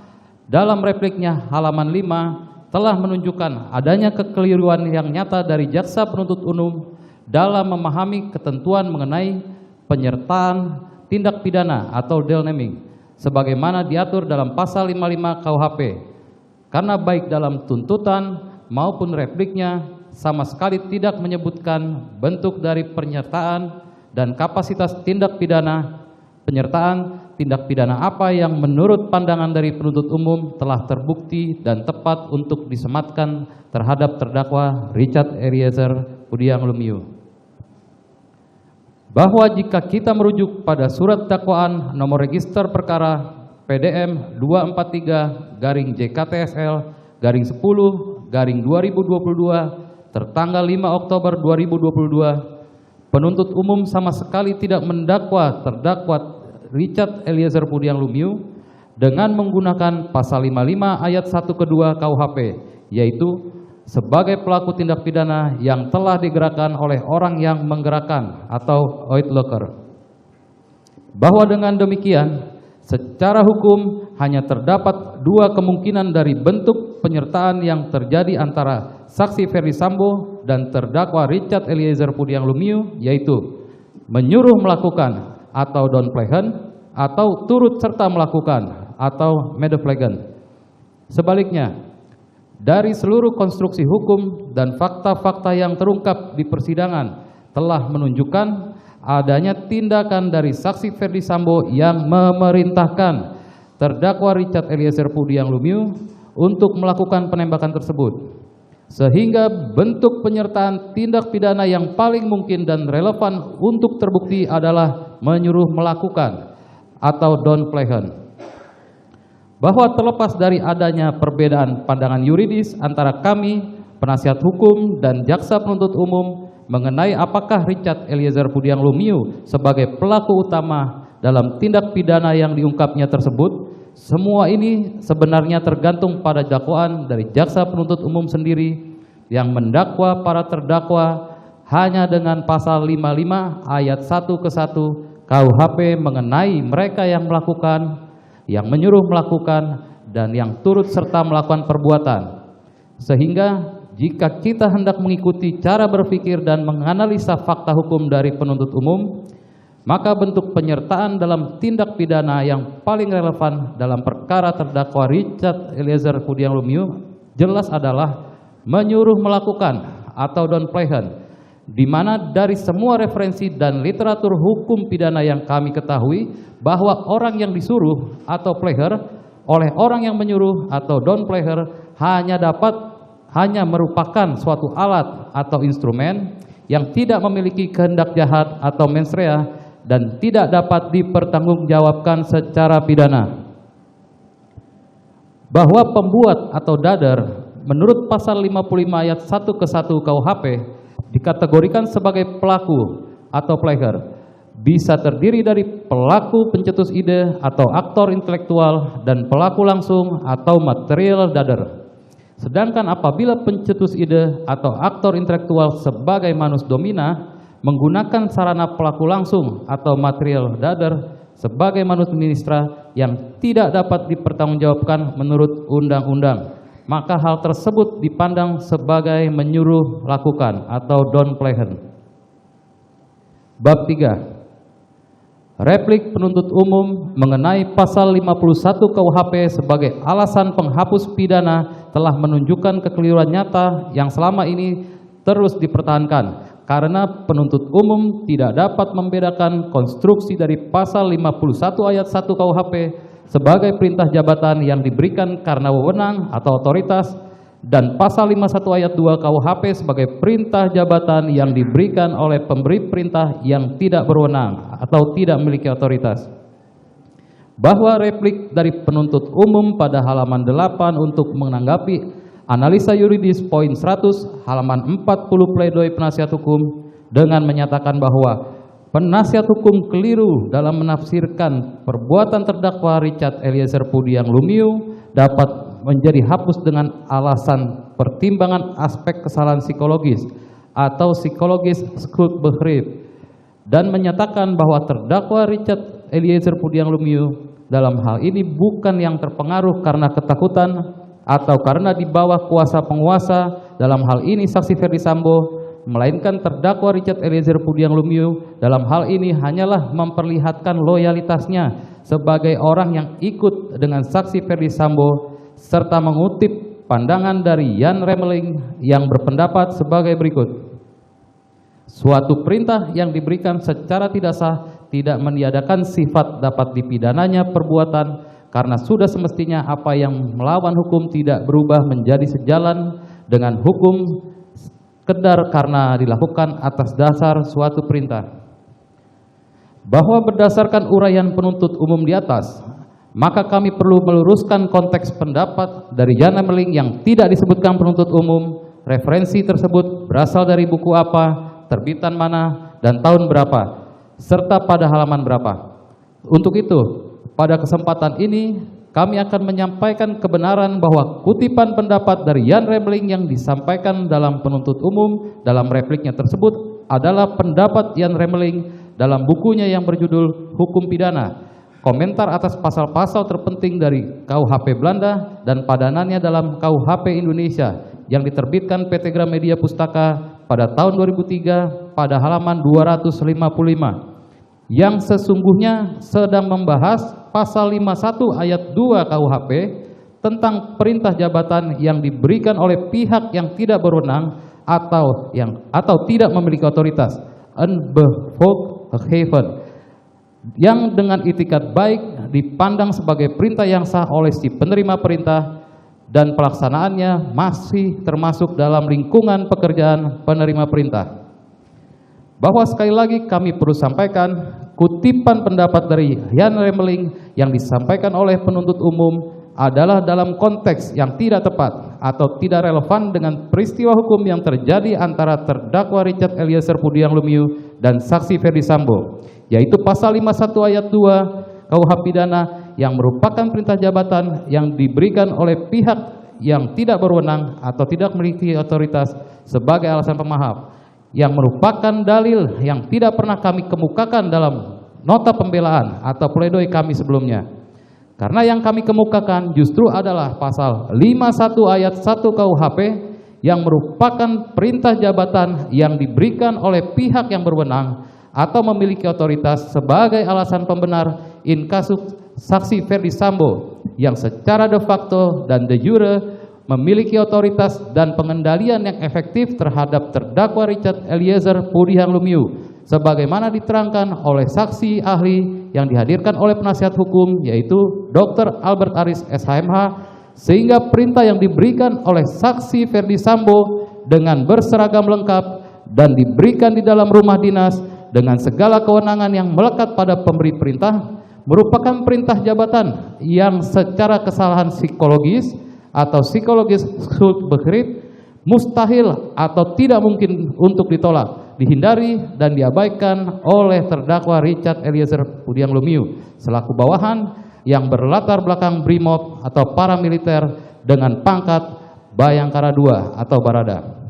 dalam repliknya halaman 5 telah menunjukkan adanya kekeliruan yang nyata dari jaksa penuntut umum dalam memahami ketentuan mengenai penyertaan tindak pidana atau delnaming sebagaimana diatur dalam pasal 55 KUHP, karena baik dalam tuntutan maupun repliknya sama sekali tidak menyebutkan bentuk dari penyertaan dan kapasitas tindak pidana, penyertaan tindak pidana apa yang menurut pandangan dari penuntut umum telah terbukti dan tepat untuk disematkan terhadap terdakwa Richard Eliezer Pudiang Lumiu. Bahwa jika kita merujuk pada surat dakwaan nomor register perkara PDM 243-JKTSL-10-2022 tertanggal 5 Oktober 2022, penuntut umum sama sekali tidak mendakwa terdakwa Richard Eliezer Pudiang Lumiu dengan menggunakan pasal 55 ayat 1 kedua KUHP, yaitu sebagai pelaku tindak pidana yang telah digerakkan oleh orang yang menggerakkan atau outlaw. Bahwa dengan demikian, secara hukum hanya terdapat dua kemungkinan dari bentuk penyertaan yang terjadi antara saksi Ferdi Sambo dan terdakwa Richard Eliezer Pudiang Lumiu, yaitu menyuruh melakukan atau downplayhan, atau turut serta melakukan atau medeflagan. Sebaliknya, dari seluruh konstruksi hukum dan fakta-fakta yang terungkap di persidangan telah menunjukkan adanya tindakan dari saksi Ferdi Sambo yang memerintahkan terdakwa Richard Eliezer Pudiang Lumiu untuk melakukan penembakan tersebut, sehingga bentuk penyertaan tindak pidana yang paling mungkin dan relevan untuk terbukti adalah menyuruh melakukan atau downplayhan. bahwa terlepas dari adanya perbedaan pandangan yuridis antara kami, penasihat hukum dan jaksa penuntut umum mengenai apakah Richard Eliezer Budiang Lumiu sebagai pelaku utama dalam tindak pidana yang diungkapnya tersebut, semua ini sebenarnya tergantung pada dakwaan dari jaksa penuntut umum sendiri yang mendakwa para terdakwa hanya dengan pasal 55 ayat 1 ke 1 KUHP mengenai mereka yang melakukan, yang menyuruh melakukan, dan yang turut serta melakukan perbuatan. Sehingga jika kita hendak mengikuti cara berpikir dan menganalisa fakta hukum dari penuntut umum, maka bentuk penyertaan dalam tindak pidana yang paling relevan dalam perkara terdakwa Richard Eliezer Budiang Lumiu jelas adalah menyuruh melakukan atau downplayhan, di mana dari semua referensi dan literatur hukum pidana yang kami ketahui bahwa orang yang disuruh atau player oleh orang yang menyuruh atau downplayer hanya merupakan suatu alat atau instrumen yang tidak memiliki kehendak jahat atau mens rea dan tidak dapat dipertanggungjawabkan secara pidana. Bahwa pembuat atau dader menurut pasal 55 ayat 1 ke 1 KUHP dikategorikan sebagai pelaku atau player bisa terdiri dari pelaku pencetus ide atau aktor intelektual dan pelaku langsung atau material dader. Sedangkan apabila pencetus ide atau aktor intelektual sebagai manus domina menggunakan sarana pelaku langsung atau material dader sebagai manus ministra yang tidak dapat dipertanggungjawabkan menurut undang-undang, maka hal tersebut dipandang sebagai menyuruh lakukan atau downplayhan. Bab 3. Replik penuntut umum mengenai pasal 51 KUHP sebagai alasan penghapus pidana telah menunjukkan kekeliruan nyata yang selama ini terus dipertahankan karena penuntut umum tidak dapat membedakan konstruksi dari pasal 51 ayat 1 KUHP sebagai perintah jabatan yang diberikan karena wewenang atau otoritas dan pasal 51 ayat 2 KUHP sebagai perintah jabatan yang diberikan oleh pemberi perintah yang tidak berwenang atau tidak memiliki otoritas. Bahwa replik dari penuntut umum pada halaman 8 untuk menanggapi analisa yuridis poin 100 halaman 40 pledoi penasihat hukum dengan menyatakan bahwa penasihat hukum keliru dalam menafsirkan perbuatan terdakwa Richard Eliezer Budiang Lumiu dapat menjadi hapus dengan alasan pertimbangan aspek kesalahan psikologis atau psikologis schuldbegriff dan menyatakan bahwa terdakwa Richard Eliezer Budiang Lumiu dalam hal ini bukan yang terpengaruh karena ketakutan atau karena di bawah kuasa penguasa, dalam hal ini saksi Ferdi Sambo, melainkan terdakwa Richard Eliezer Budiang Lumiu dalam hal ini hanyalah memperlihatkan loyalitasnya sebagai orang yang ikut dengan saksi Ferdi Sambo serta mengutip pandangan dari Jan Remeling yang berpendapat sebagai berikut. Suatu perintah yang diberikan secara tidak sah tidak meniadakan sifat dapat dipidananya perbuatan karena sudah semestinya apa yang melawan hukum tidak berubah menjadi sejalan dengan hukum sekedar karena dilakukan atas dasar suatu perintah. Bahwa berdasarkan uraian penuntut umum di atas, maka kami perlu meluruskan konteks pendapat dari Jan Remeling yang tidak disebutkan penuntut umum, referensi tersebut berasal dari buku apa, terbitan mana, dan tahun berapa, serta pada halaman berapa. Untuk itu, pada kesempatan ini, kami akan menyampaikan kebenaran bahwa kutipan pendapat dari Jan Remeling yang disampaikan dalam penuntut umum dalam repliknya tersebut adalah pendapat Jan Remeling dalam bukunya yang berjudul Hukum Pidana, komentar atas pasal-pasal terpenting dari KUHP Belanda dan padanannya dalam KUHP Indonesia yang diterbitkan PT Gramedia Pustaka pada tahun 2003 pada halaman 255 yang sesungguhnya sedang membahas pasal 51 ayat 2 KUHP tentang perintah jabatan yang diberikan oleh pihak yang tidak berwenang atau tidak memiliki otoritas unbevoegd yang dengan itikat baik dipandang sebagai perintah yang sah oleh si penerima perintah dan pelaksanaannya masih termasuk dalam lingkungan pekerjaan penerima perintah. Bahwa sekali lagi kami perlu sampaikan kutipan pendapat dari Jan Remeling yang disampaikan oleh penuntut umum adalah dalam konteks yang tidak tepat atau tidak relevan dengan peristiwa hukum yang terjadi antara terdakwa Richard Eliezer Pudiang Lumiu dan saksi Ferdi Sambo, yaitu pasal 51 ayat 2 KUH pidana yang merupakan perintah jabatan yang diberikan oleh pihak yang tidak berwenang atau tidak memiliki otoritas sebagai alasan pemaaf, yang merupakan dalil yang tidak pernah kami kemukakan dalam nota pembelaan atau pledoi kami sebelumnya. Karena yang kami kemukakan justru adalah pasal 51 ayat 1 KUHP yang merupakan perintah jabatan yang diberikan oleh pihak yang berwenang atau memiliki otoritas sebagai alasan pembenar in kasus saksi Ferdi Sambo yang secara de facto dan de jure memiliki otoritas dan pengendalian yang efektif terhadap terdakwa Richard Eliezer Pudiang Lumiu sebagaimana diterangkan oleh saksi ahli yang dihadirkan oleh penasihat hukum yaitu Dr. Albert Aris SHMH, sehingga perintah yang diberikan oleh saksi Ferdi Sambo dengan berseragam lengkap dan diberikan di dalam rumah dinas dengan segala kewenangan yang melekat pada pemberi perintah merupakan perintah jabatan yang secara kesalahan psikologis atau psikologis Schuldbegrip mustahil atau tidak mungkin untuk ditolak, dihindari dan diabaikan oleh terdakwa Richard Eliezer Pudiang Lumiu selaku bawahan yang berlatar belakang BRIMOB atau paramiliter dengan pangkat Bayangkara II atau Barada.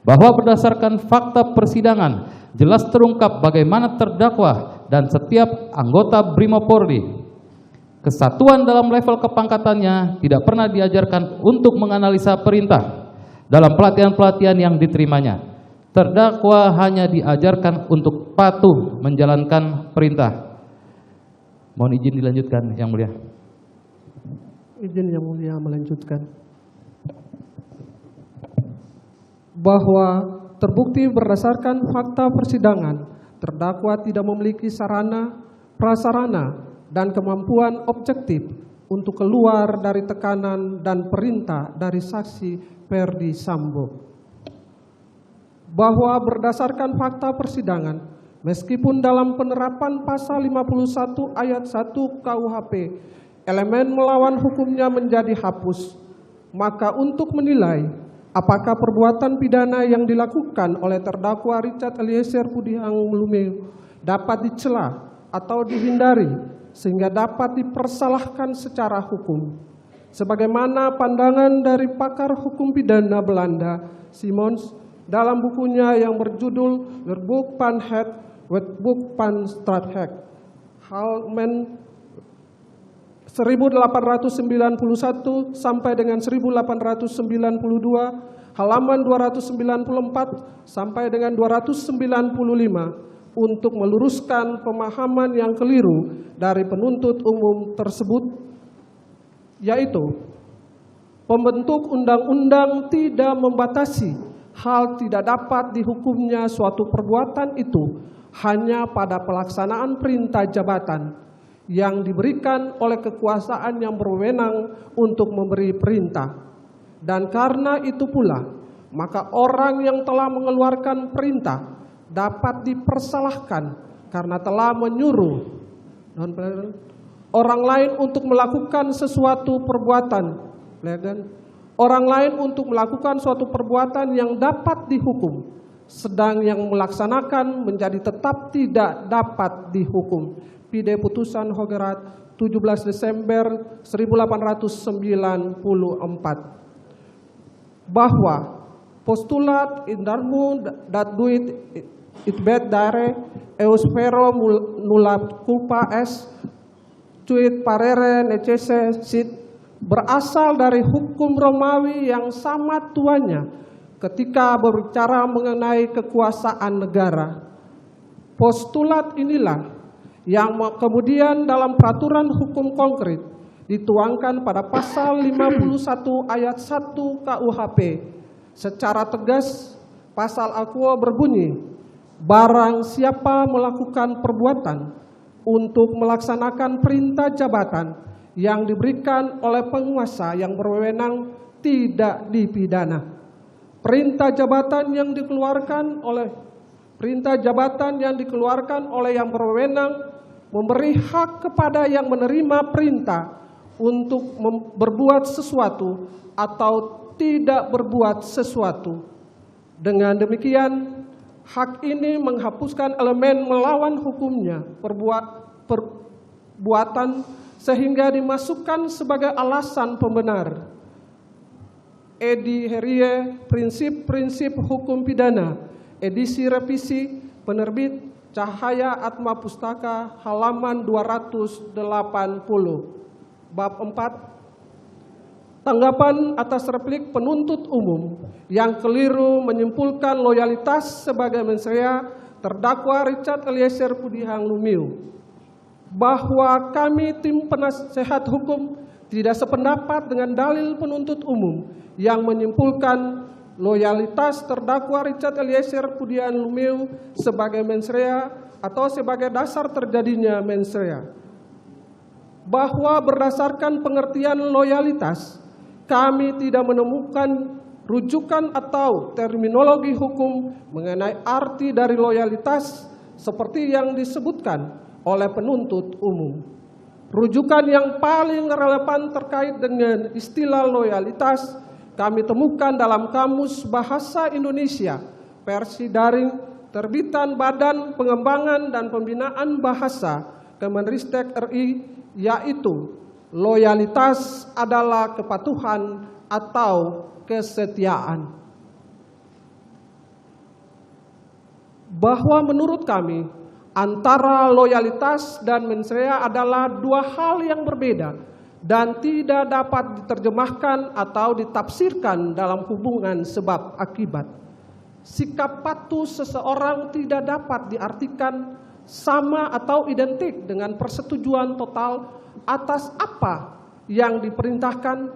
Bahwa berdasarkan fakta persidangan jelas terungkap bagaimana terdakwa dan setiap anggota BRIMOB Polri kesatuan dalam level kepangkatannya tidak pernah diajarkan untuk menganalisa perintah dalam pelatihan-pelatihan yang diterimanya. Terdakwa hanya diajarkan untuk patuh menjalankan perintah. Mohon izin dilanjutkan, Yang Mulia.
Izin Yang Mulia melanjutkan. Bahwa terbukti berdasarkan fakta persidangan, terdakwa tidak memiliki sarana, prasarana, dan kemampuan objektif untuk keluar dari tekanan dan perintah dari saksi Ferdi Sambo. Bahwa berdasarkan fakta persidangan, meskipun dalam penerapan pasal 51 ayat 1 KUHP, elemen melawan hukumnya menjadi hapus, maka untuk menilai apakah perbuatan pidana yang dilakukan oleh terdakwa Richard Eliezer Pudiang Lumiu dapat dicela atau dihindari sehingga dapat dipersalahkan secara hukum. Sebagaimana pandangan dari pakar hukum pidana Belanda, Simons, dalam bukunya yang berjudul Leerboek van het Wetboek van Strafrecht, halaman 1891 sampai dengan 1892, halaman 294 sampai dengan 295 untuk meluruskan pemahaman yang keliru dari penuntut umum tersebut, yaitu pembentuk undang-undang tidak membatasi hal tidak dapat dihukumnya suatu perbuatan itu hanya pada pelaksanaan perintah jabatan yang diberikan oleh kekuasaan yang berwenang untuk memberi perintah. Dan karena itu pula, maka orang yang telah mengeluarkan perintah dapat dipersalahkan karena telah menyuruh orang lain untuk melakukan sesuatu perbuatan, orang lain untuk melakukan suatu perbuatan yang dapat dihukum, sedang yang melaksanakan menjadi tetap tidak dapat dihukum. Pide Putusan Hogerat 17 Desember 1894. Bahwa postulat indarmu dat duit itbet dare euspero nula culpa es cuit parere necesse sit berasal dari hukum Romawi yang sama tuanya ketika berbicara mengenai kekuasaan negara. Postulat inilah yang kemudian dalam peraturan hukum konkret dituangkan pada pasal 51 ayat 1 KUHP. Secara tegas pasal aqua berbunyi, barang siapa melakukan perbuatan untuk melaksanakan perintah jabatan yang diberikan oleh penguasa yang berwenang tidak dipidana. Perintah jabatan yang dikeluarkan oleh yang berwenang memberi hak kepada yang menerima perintah untuk berbuat sesuatu atau tidak berbuat sesuatu. Dengan demikian, hak ini menghapuskan elemen melawan hukumnya perbuatan sehingga dimasukkan sebagai alasan pembenar. Edi Herie, Prinsip-Prinsip Hukum Pidana, edisi revisi, penerbit Cahaya Atma Pustaka, halaman 280. Bab 4. Tanggapan atas replik penuntut umum yang keliru menyimpulkan loyalitas sebagai mensrea terdakwa Richard Eliezer Pudihang Lumiu, bahwa kami tim penasehat hukum tidak sependapat dengan dalil penuntut umum yang menyimpulkan loyalitas terdakwa Richard Eliezer Pudihang Lumiu sebagai mensrea atau sebagai dasar terjadinya mensrea. Bahwa berdasarkan pengertian loyalitas, kami tidak menemukan rujukan atau terminologi hukum mengenai arti dari loyalitas seperti yang disebutkan oleh penuntut umum. Rujukan yang paling relevan terkait dengan istilah loyalitas kami temukan dalam Kamus Bahasa Indonesia versi daring terbitan Badan Pengembangan dan Pembinaan Bahasa Kemenristek RI, yaitu loyalitas adalah kepatuhan atau kesetiaan. Bahwa menurut kami antara loyalitas dan mensrea adalah dua hal yang berbeda dan tidak dapat diterjemahkan atau ditafsirkan dalam hubungan sebab akibat. Sikap patuh seseorang tidak dapat diartikan sama atau identik dengan persetujuan total atas apa yang diperintahkan,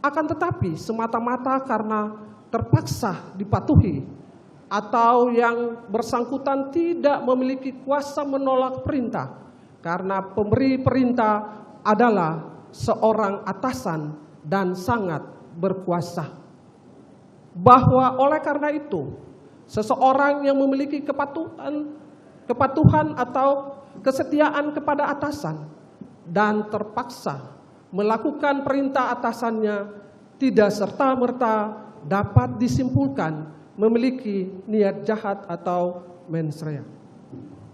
akan tetapi semata-mata karena terpaksa dipatuhi atau yang bersangkutan tidak memiliki kuasa menolak perintah karena pemberi perintah adalah seorang atasan dan sangat berkuasa. Bahwa oleh karena itu, seseorang yang memiliki kepatuhan atau kesetiaan kepada atasan dan terpaksa melakukan perintah atasannya tidak serta-merta dapat disimpulkan memiliki niat jahat atau mensrea.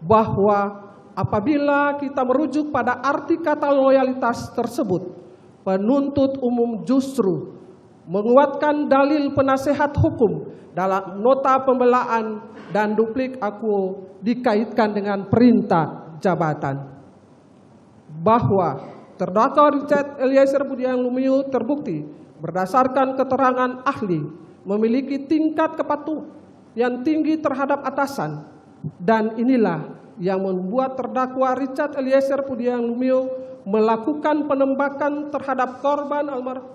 Bahwa apabila kita merujuk pada arti kata loyalitas tersebut, penuntut umum justru menguatkan dalil penasehat hukum dalam nota pembelaan dan duplik akuo dikaitkan dengan perintah jabatan. Bahwa terdakwa Richard Eliezer Pudihang Lumiu terbukti berdasarkan keterangan ahli memiliki tingkat kepatuhan yang tinggi terhadap atasan, dan inilah yang membuat terdakwa Richard Eliezer Pudihang Lumiu melakukan penembakan terhadap korban almarhum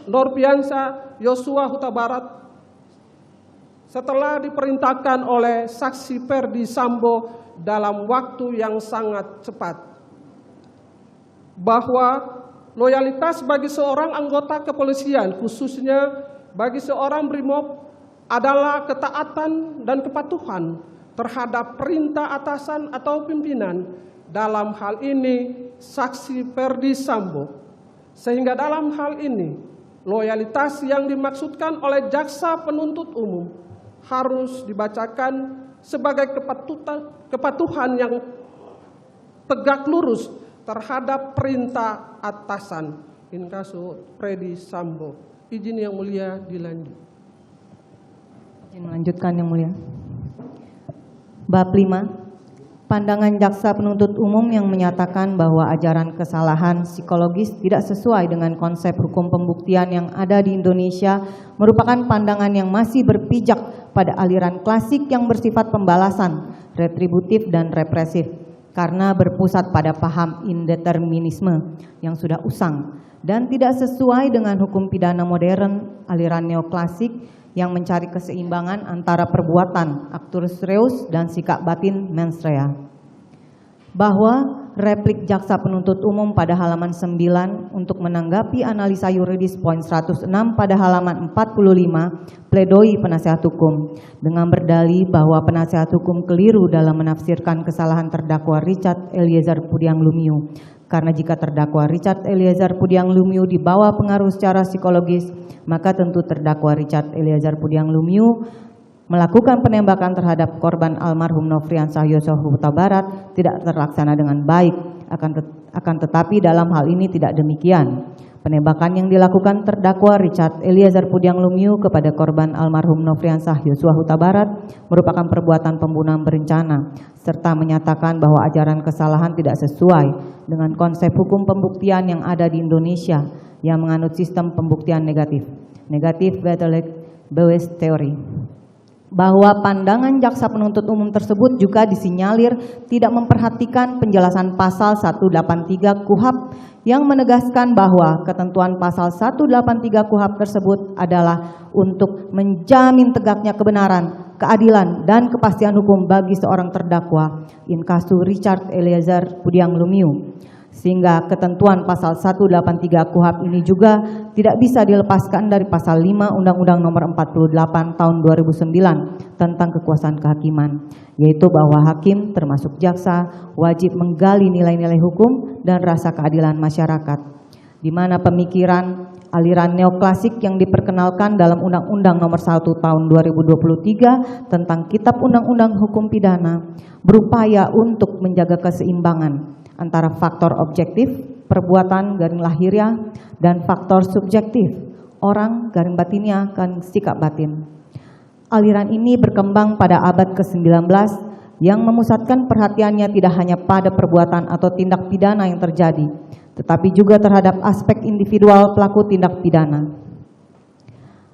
Nurpiansyah Yosua Huta Barat setelah diperintahkan oleh saksi Ferdi Sambo dalam waktu yang sangat cepat. Bahwa loyalitas bagi seorang anggota kepolisian, khususnya bagi seorang brimob, adalah ketaatan dan kepatuhan terhadap perintah atasan atau pimpinan, dalam hal ini saksi Ferdi Sambo. Sehingga dalam hal ini, loyalitas yang dimaksudkan oleh jaksa penuntut umum harus dibacakan sebagai kepatuhan yang tegak lurus terhadap perintah atasan. Inkasu Ferdi Sambo. Izin yang mulia dilanjut.
Izin melanjutkan yang mulia. Bab 5. Pandangan jaksa penuntut umum yang menyatakan bahwa ajaran kesalahan psikologis tidak sesuai dengan konsep hukum pembuktian yang ada di Indonesia merupakan pandangan yang masih berpijak pada aliran klasik yang bersifat pembalasan, retributif dan represif, karena berpusat pada paham indeterminisme yang sudah usang dan tidak sesuai dengan hukum pidana modern aliran neoklasik yang mencari keseimbangan antara perbuatan actus reus dan sikap batin mens rea. Bahwa replik jaksa penuntut umum pada halaman 9 untuk menanggapi analisa yuridis poin 106 pada halaman 45 pledoi penasihat hukum dengan berdalih bahwa penasihat hukum keliru dalam menafsirkan kesalahan terdakwa Richard Eliezer Pudiang Lumiu. Karena jika terdakwa Richard Eliezer Pudiang Lumiu dibawa pengaruh secara psikologis, maka tentu terdakwa Richard Eliezer Pudiang Lumiu melakukan penembakan terhadap korban almarhum Nofriansah Yosua Huta Barat tidak terlaksana dengan baik. Akan tetapi dalam hal ini tidak demikian. Penembakan yang dilakukan terdakwa Richard Eliezer Pudiang Lumiu kepada korban almarhum Nofriansah Yosua Huta Barat merupakan perbuatan pembunuhan berencana, serta menyatakan bahwa ajaran kesalahan tidak sesuai dengan konsep hukum pembuktian yang ada di Indonesia yang menganut sistem pembuktian negatif, negatif Bewies teori. Bahwa pandangan jaksa penuntut umum tersebut juga disinyalir tidak memperhatikan penjelasan pasal 183 KUHP yang menegaskan bahwa ketentuan pasal 183 KUHP tersebut adalah untuk menjamin tegaknya kebenaran, keadilan, dan kepastian hukum bagi seorang terdakwa in kasu Richard Eliezer Pudiang Lumiu. Sehingga ketentuan pasal 183 KUHP ini juga tidak bisa dilepaskan dari pasal 5 Undang-Undang Nomor 48 Tahun 2009 tentang kekuasaan kehakiman, yaitu bahwa hakim termasuk jaksa wajib menggali nilai-nilai hukum dan rasa keadilan masyarakat, di mana pemikiran aliran neoklasik yang diperkenalkan dalam Undang-Undang Nomor 1 Tahun 2023 tentang Kitab Undang-Undang Hukum Pidana berupaya untuk menjaga keseimbangan antara faktor objektif, perbuatan garing lahiriah, dan faktor subjektif, orang garing batinnya kan sikap batin. Aliran ini berkembang pada abad ke-19 yang memusatkan perhatiannya tidak hanya pada perbuatan atau tindak pidana yang terjadi, tetapi juga terhadap aspek individual pelaku tindak pidana.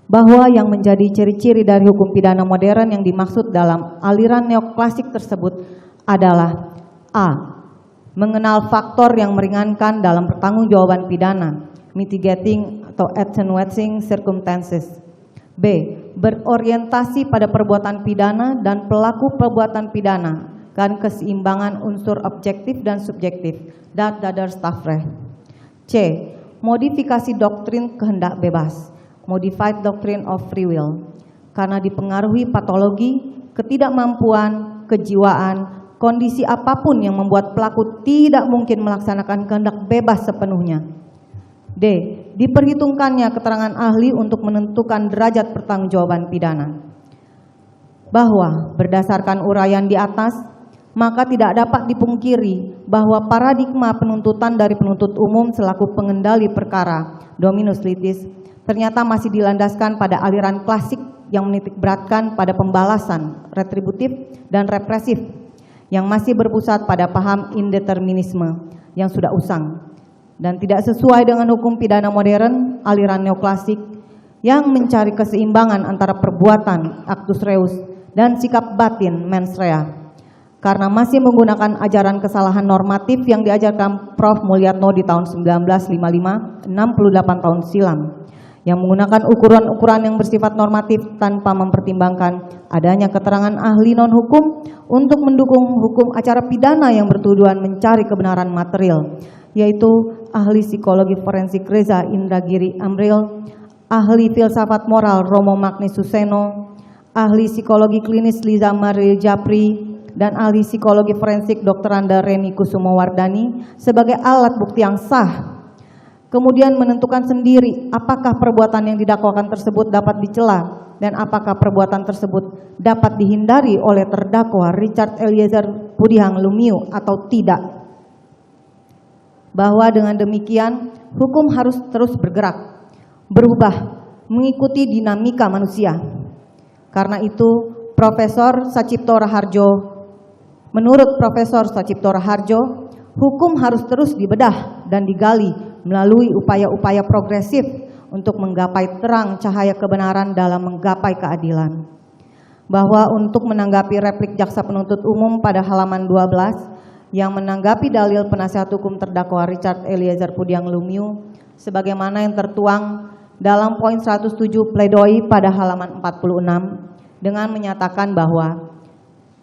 Bahwa yang menjadi ciri-ciri dari hukum pidana modern yang dimaksud dalam aliran neoklasik tersebut adalah a. Mengenal faktor yang meringankan dalam pertanggungjawaban pidana, mitigating atau attenuating circumstances. B. Berorientasi pada perbuatan pidana dan pelaku perbuatan pidana dan keseimbangan unsur objektif dan subjektif. Dat dadar stafreh. C. Modifikasi doktrin kehendak bebas, modified doctrine of free will, karena dipengaruhi patologi, ketidakmampuan, kejiwaan, kondisi apapun yang membuat pelaku tidak mungkin melaksanakan kehendak bebas sepenuhnya. D. Diperhitungkannya keterangan ahli untuk menentukan derajat pertanggungjawaban pidana. Bahwa berdasarkan uraian di atas, maka tidak dapat dipungkiri bahwa paradigma penuntutan dari penuntut umum selaku pengendali perkara, dominus litis, ternyata masih dilandaskan pada aliran klasik yang menitikberatkan pada pembalasan, retributif, dan represif, yang masih berpusat pada paham indeterminisme yang sudah usang dan tidak sesuai dengan hukum pidana modern aliran neoklasik yang mencari keseimbangan antara perbuatan actus reus dan sikap batin mens rea, karena masih menggunakan ajaran kesalahan normatif yang diajarkan Prof. Mulyatno di tahun 1955, 68 tahun silam, yang menggunakan ukuran-ukuran yang bersifat normatif tanpa mempertimbangkan adanya keterangan ahli non-hukum untuk mendukung hukum acara pidana yang bertujuan mencari kebenaran material, yaitu ahli psikologi forensik Reza Indragiri Amril, ahli filsafat moral Romo Magni Suseno, ahli psikologi klinis Liza Maril Japri, dan ahli psikologi forensik Dr. Anda Reni Kusumowardani sebagai alat bukti yang sah. Kemudian menentukan sendiri apakah perbuatan yang didakwakan tersebut dapat dicela dan apakah perbuatan tersebut dapat dihindari oleh terdakwa Richard Eliezer Pudiang Lumiu atau tidak. Bahwa dengan demikian hukum harus terus bergerak, berubah, mengikuti dinamika manusia. Karena itu menurut Profesor Sacipto Raharjo, hukum harus terus dibedah dan digali melalui upaya-upaya progresif untuk menggapai terang cahaya kebenaran dalam menggapai keadilan. Bahwa untuk menanggapi replik jaksa penuntut umum pada halaman 12 yang menanggapi dalil penasihat hukum terdakwa Richard Eliezer Pudiang Lumiu sebagaimana yang tertuang dalam poin 107 pledoi pada halaman 46 dengan menyatakan bahwa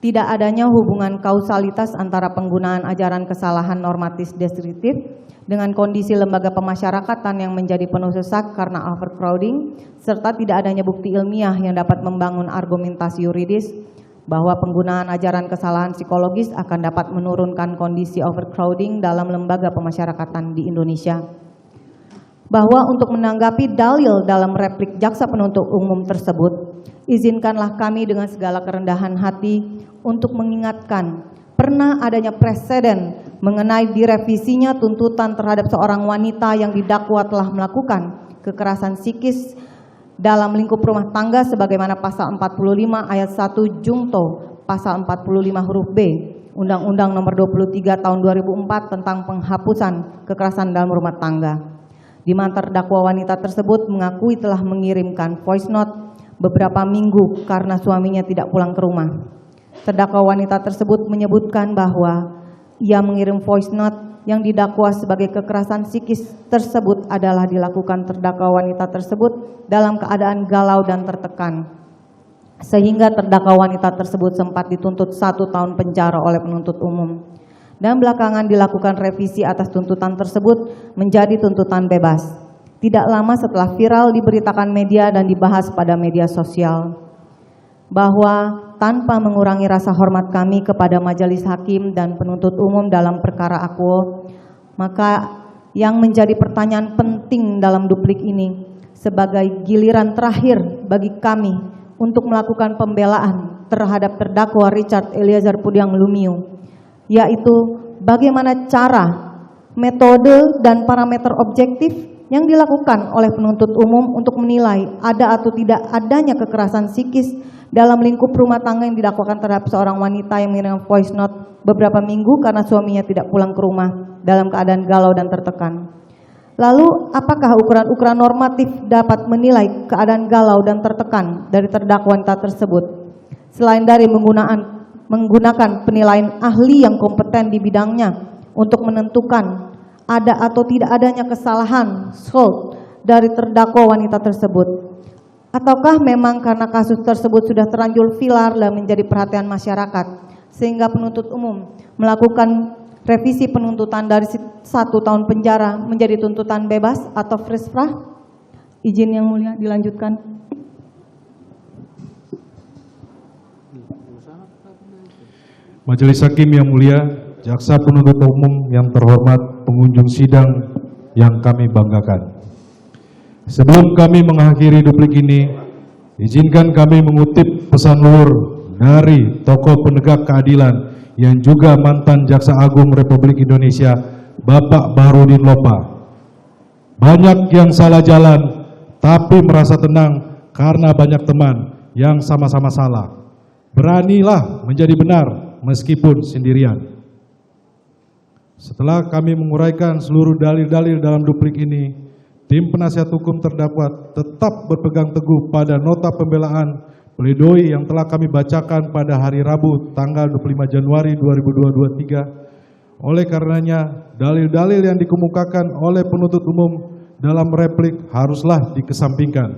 tidak adanya hubungan kausalitas antara penggunaan ajaran kesalahan normatif deskriptif dengan kondisi lembaga pemasyarakatan yang menjadi penuh sesak karena overcrowding, serta tidak adanya bukti ilmiah yang dapat membangun argumentasi yuridis bahwa penggunaan ajaran kesalahan psikologis akan dapat menurunkan kondisi overcrowding dalam lembaga pemasyarakatan di Indonesia. Bahwa untuk menanggapi dalil dalam replik jaksa penuntut umum tersebut, izinkanlah kami dengan segala kerendahan hati untuk mengingatkan pernah adanya preseden mengenai direvisinya tuntutan terhadap seorang wanita yang didakwa telah melakukan kekerasan psikis dalam lingkup rumah tangga sebagaimana pasal 45 ayat 1 Jungto pasal 45 huruf B Undang-Undang Nomor 23 Tahun 2004 tentang penghapusan kekerasan dalam rumah tangga, di mana terdakwa wanita tersebut mengakui telah mengirimkan voice note beberapa minggu karena suaminya tidak pulang ke rumah. Terdakwa wanita tersebut menyebutkan bahwa ia mengirim voice note yang didakwa sebagai kekerasan psikis tersebut adalah dilakukan terdakwa wanita tersebut dalam keadaan galau dan tertekan, sehingga terdakwa wanita tersebut sempat dituntut 1 tahun penjara oleh penuntut umum. Dan belakangan dilakukan revisi atas tuntutan tersebut menjadi tuntutan bebas. Tidak lama setelah viral diberitakan media dan dibahas pada media sosial, bahwa tanpa mengurangi rasa hormat kami kepada majelis hakim dan penuntut umum dalam perkara Akuo, maka yang menjadi pertanyaan penting dalam duplik ini sebagai giliran terakhir bagi kami untuk melakukan pembelaan terhadap terdakwa Richard Eliezer Pudiang Lumiu, yaitu bagaimana cara, metode, dan parameter objektif yang dilakukan oleh penuntut umum untuk menilai ada atau tidak adanya kekerasan psikis dalam lingkup rumah tangga yang didakwakan terhadap seorang wanita yang mengirim voice note beberapa minggu karena suaminya tidak pulang ke rumah dalam keadaan galau dan tertekan. Lalu, apakah ukuran-ukuran normatif dapat menilai keadaan galau dan tertekan dari terdakwa wanita tersebut? Selain dari menggunakan penilaian ahli yang kompeten di bidangnya untuk menentukan ada atau tidak adanya kesalahan dari terdakwa wanita tersebut. Ataukah memang karena kasus tersebut sudah terlanjur viral dan menjadi perhatian masyarakat, sehingga penuntut umum melakukan revisi penuntutan dari 1 tahun penjara menjadi tuntutan bebas atau frisprah? Izin yang mulia dilanjutkan.
Majelis Hakim yang mulia, jaksa penuntut umum yang terhormat, pengunjung sidang yang kami banggakan. Sebelum kami mengakhiri duplik ini, izinkan kami mengutip pesan luhur dari tokoh penegak keadilan yang juga mantan Jaksa Agung Republik Indonesia, Bapak Baharudin Lopa. Banyak yang salah jalan, tapi merasa tenang karena banyak teman yang sama-sama salah. Beranilah menjadi benar meskipun sendirian. Setelah kami menguraikan seluruh dalil-dalil dalam duplik ini, tim penasihat hukum terdakwa tetap berpegang teguh pada nota pembelaan pledoi yang telah kami bacakan pada hari Rabu tanggal 25 Januari 2023. Oleh karenanya, dalil-dalil yang dikemukakan oleh penuntut umum dalam replik haruslah dikesampingkan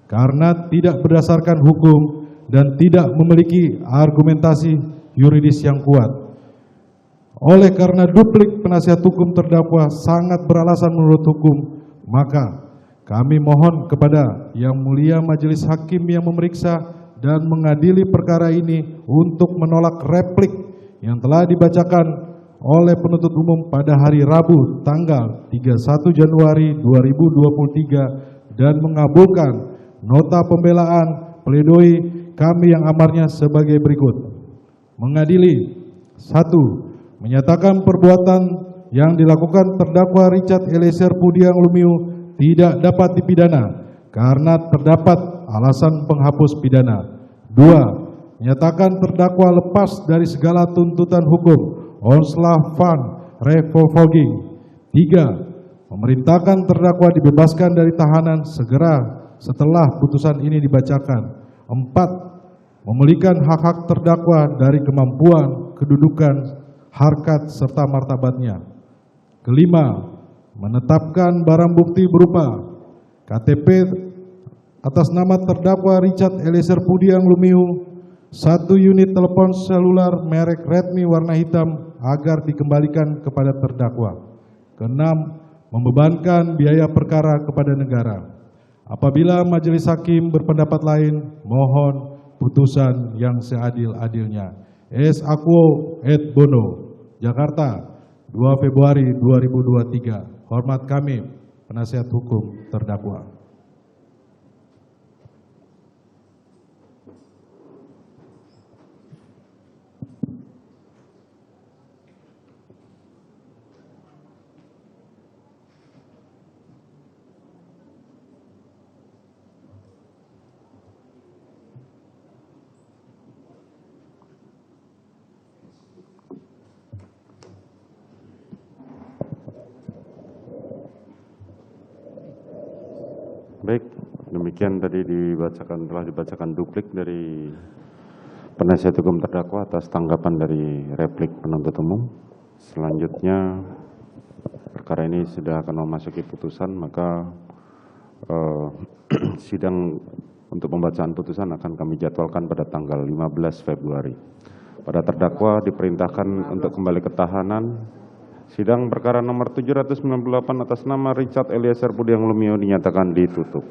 karena tidak berdasarkan hukum dan tidak memiliki argumentasi yuridis yang kuat. Oleh karena duplik penasihat hukum terdakwa sangat beralasan menurut hukum, maka kami mohon kepada Yang Mulia Majelis Hakim yang memeriksa dan mengadili perkara ini untuk menolak replik yang telah dibacakan oleh penuntut umum pada hari Rabu tanggal 31 Januari 2023 dan mengabulkan nota pembelaan pledoi kami yang amarnya sebagai berikut. Mengadili: 1. Menyatakan perbuatan yang dilakukan terdakwa Richard Eliezer Pudiang Lumiu tidak dapat dipidana karena terdapat alasan penghapus pidana. 2. Menyatakan terdakwa lepas dari segala tuntutan hukum onslah van revolving. 3. Memerintahkan terdakwa dibebaskan dari tahanan segera setelah putusan ini dibacakan. 4. Memulihkan hak-hak terdakwa dari kemampuan, kedudukan, harkat, serta martabatnya. 5. Menetapkan barang bukti berupa KTP atas nama terdakwa Richard Eliezer Pudiang Lumiu 1 unit telepon seluler merek Redmi warna hitam agar dikembalikan kepada terdakwa. Keenam, membebankan biaya perkara kepada negara. Apabila majelis hakim berpendapat lain, mohon putusan yang seadil-adilnya. Es Aquo et Bono, Jakarta, 2 Februari 2023. Hormat kami, penasihat hukum terdakwa.
Baik, demikian tadi telah dibacakan duplik dari penasihat hukum terdakwa atas tanggapan dari replik penuntut umum. Selanjutnya, perkara ini sudah akan memasuki putusan, maka sidang untuk pembacaan putusan akan kami jadwalkan pada tanggal 15 Februari. Pada terdakwa diperintahkan untuk kembali ke tahanan. Sidang perkara nomor 798 atas nama Richard Eliezer Budiang Lumiu dinyatakan ditutup.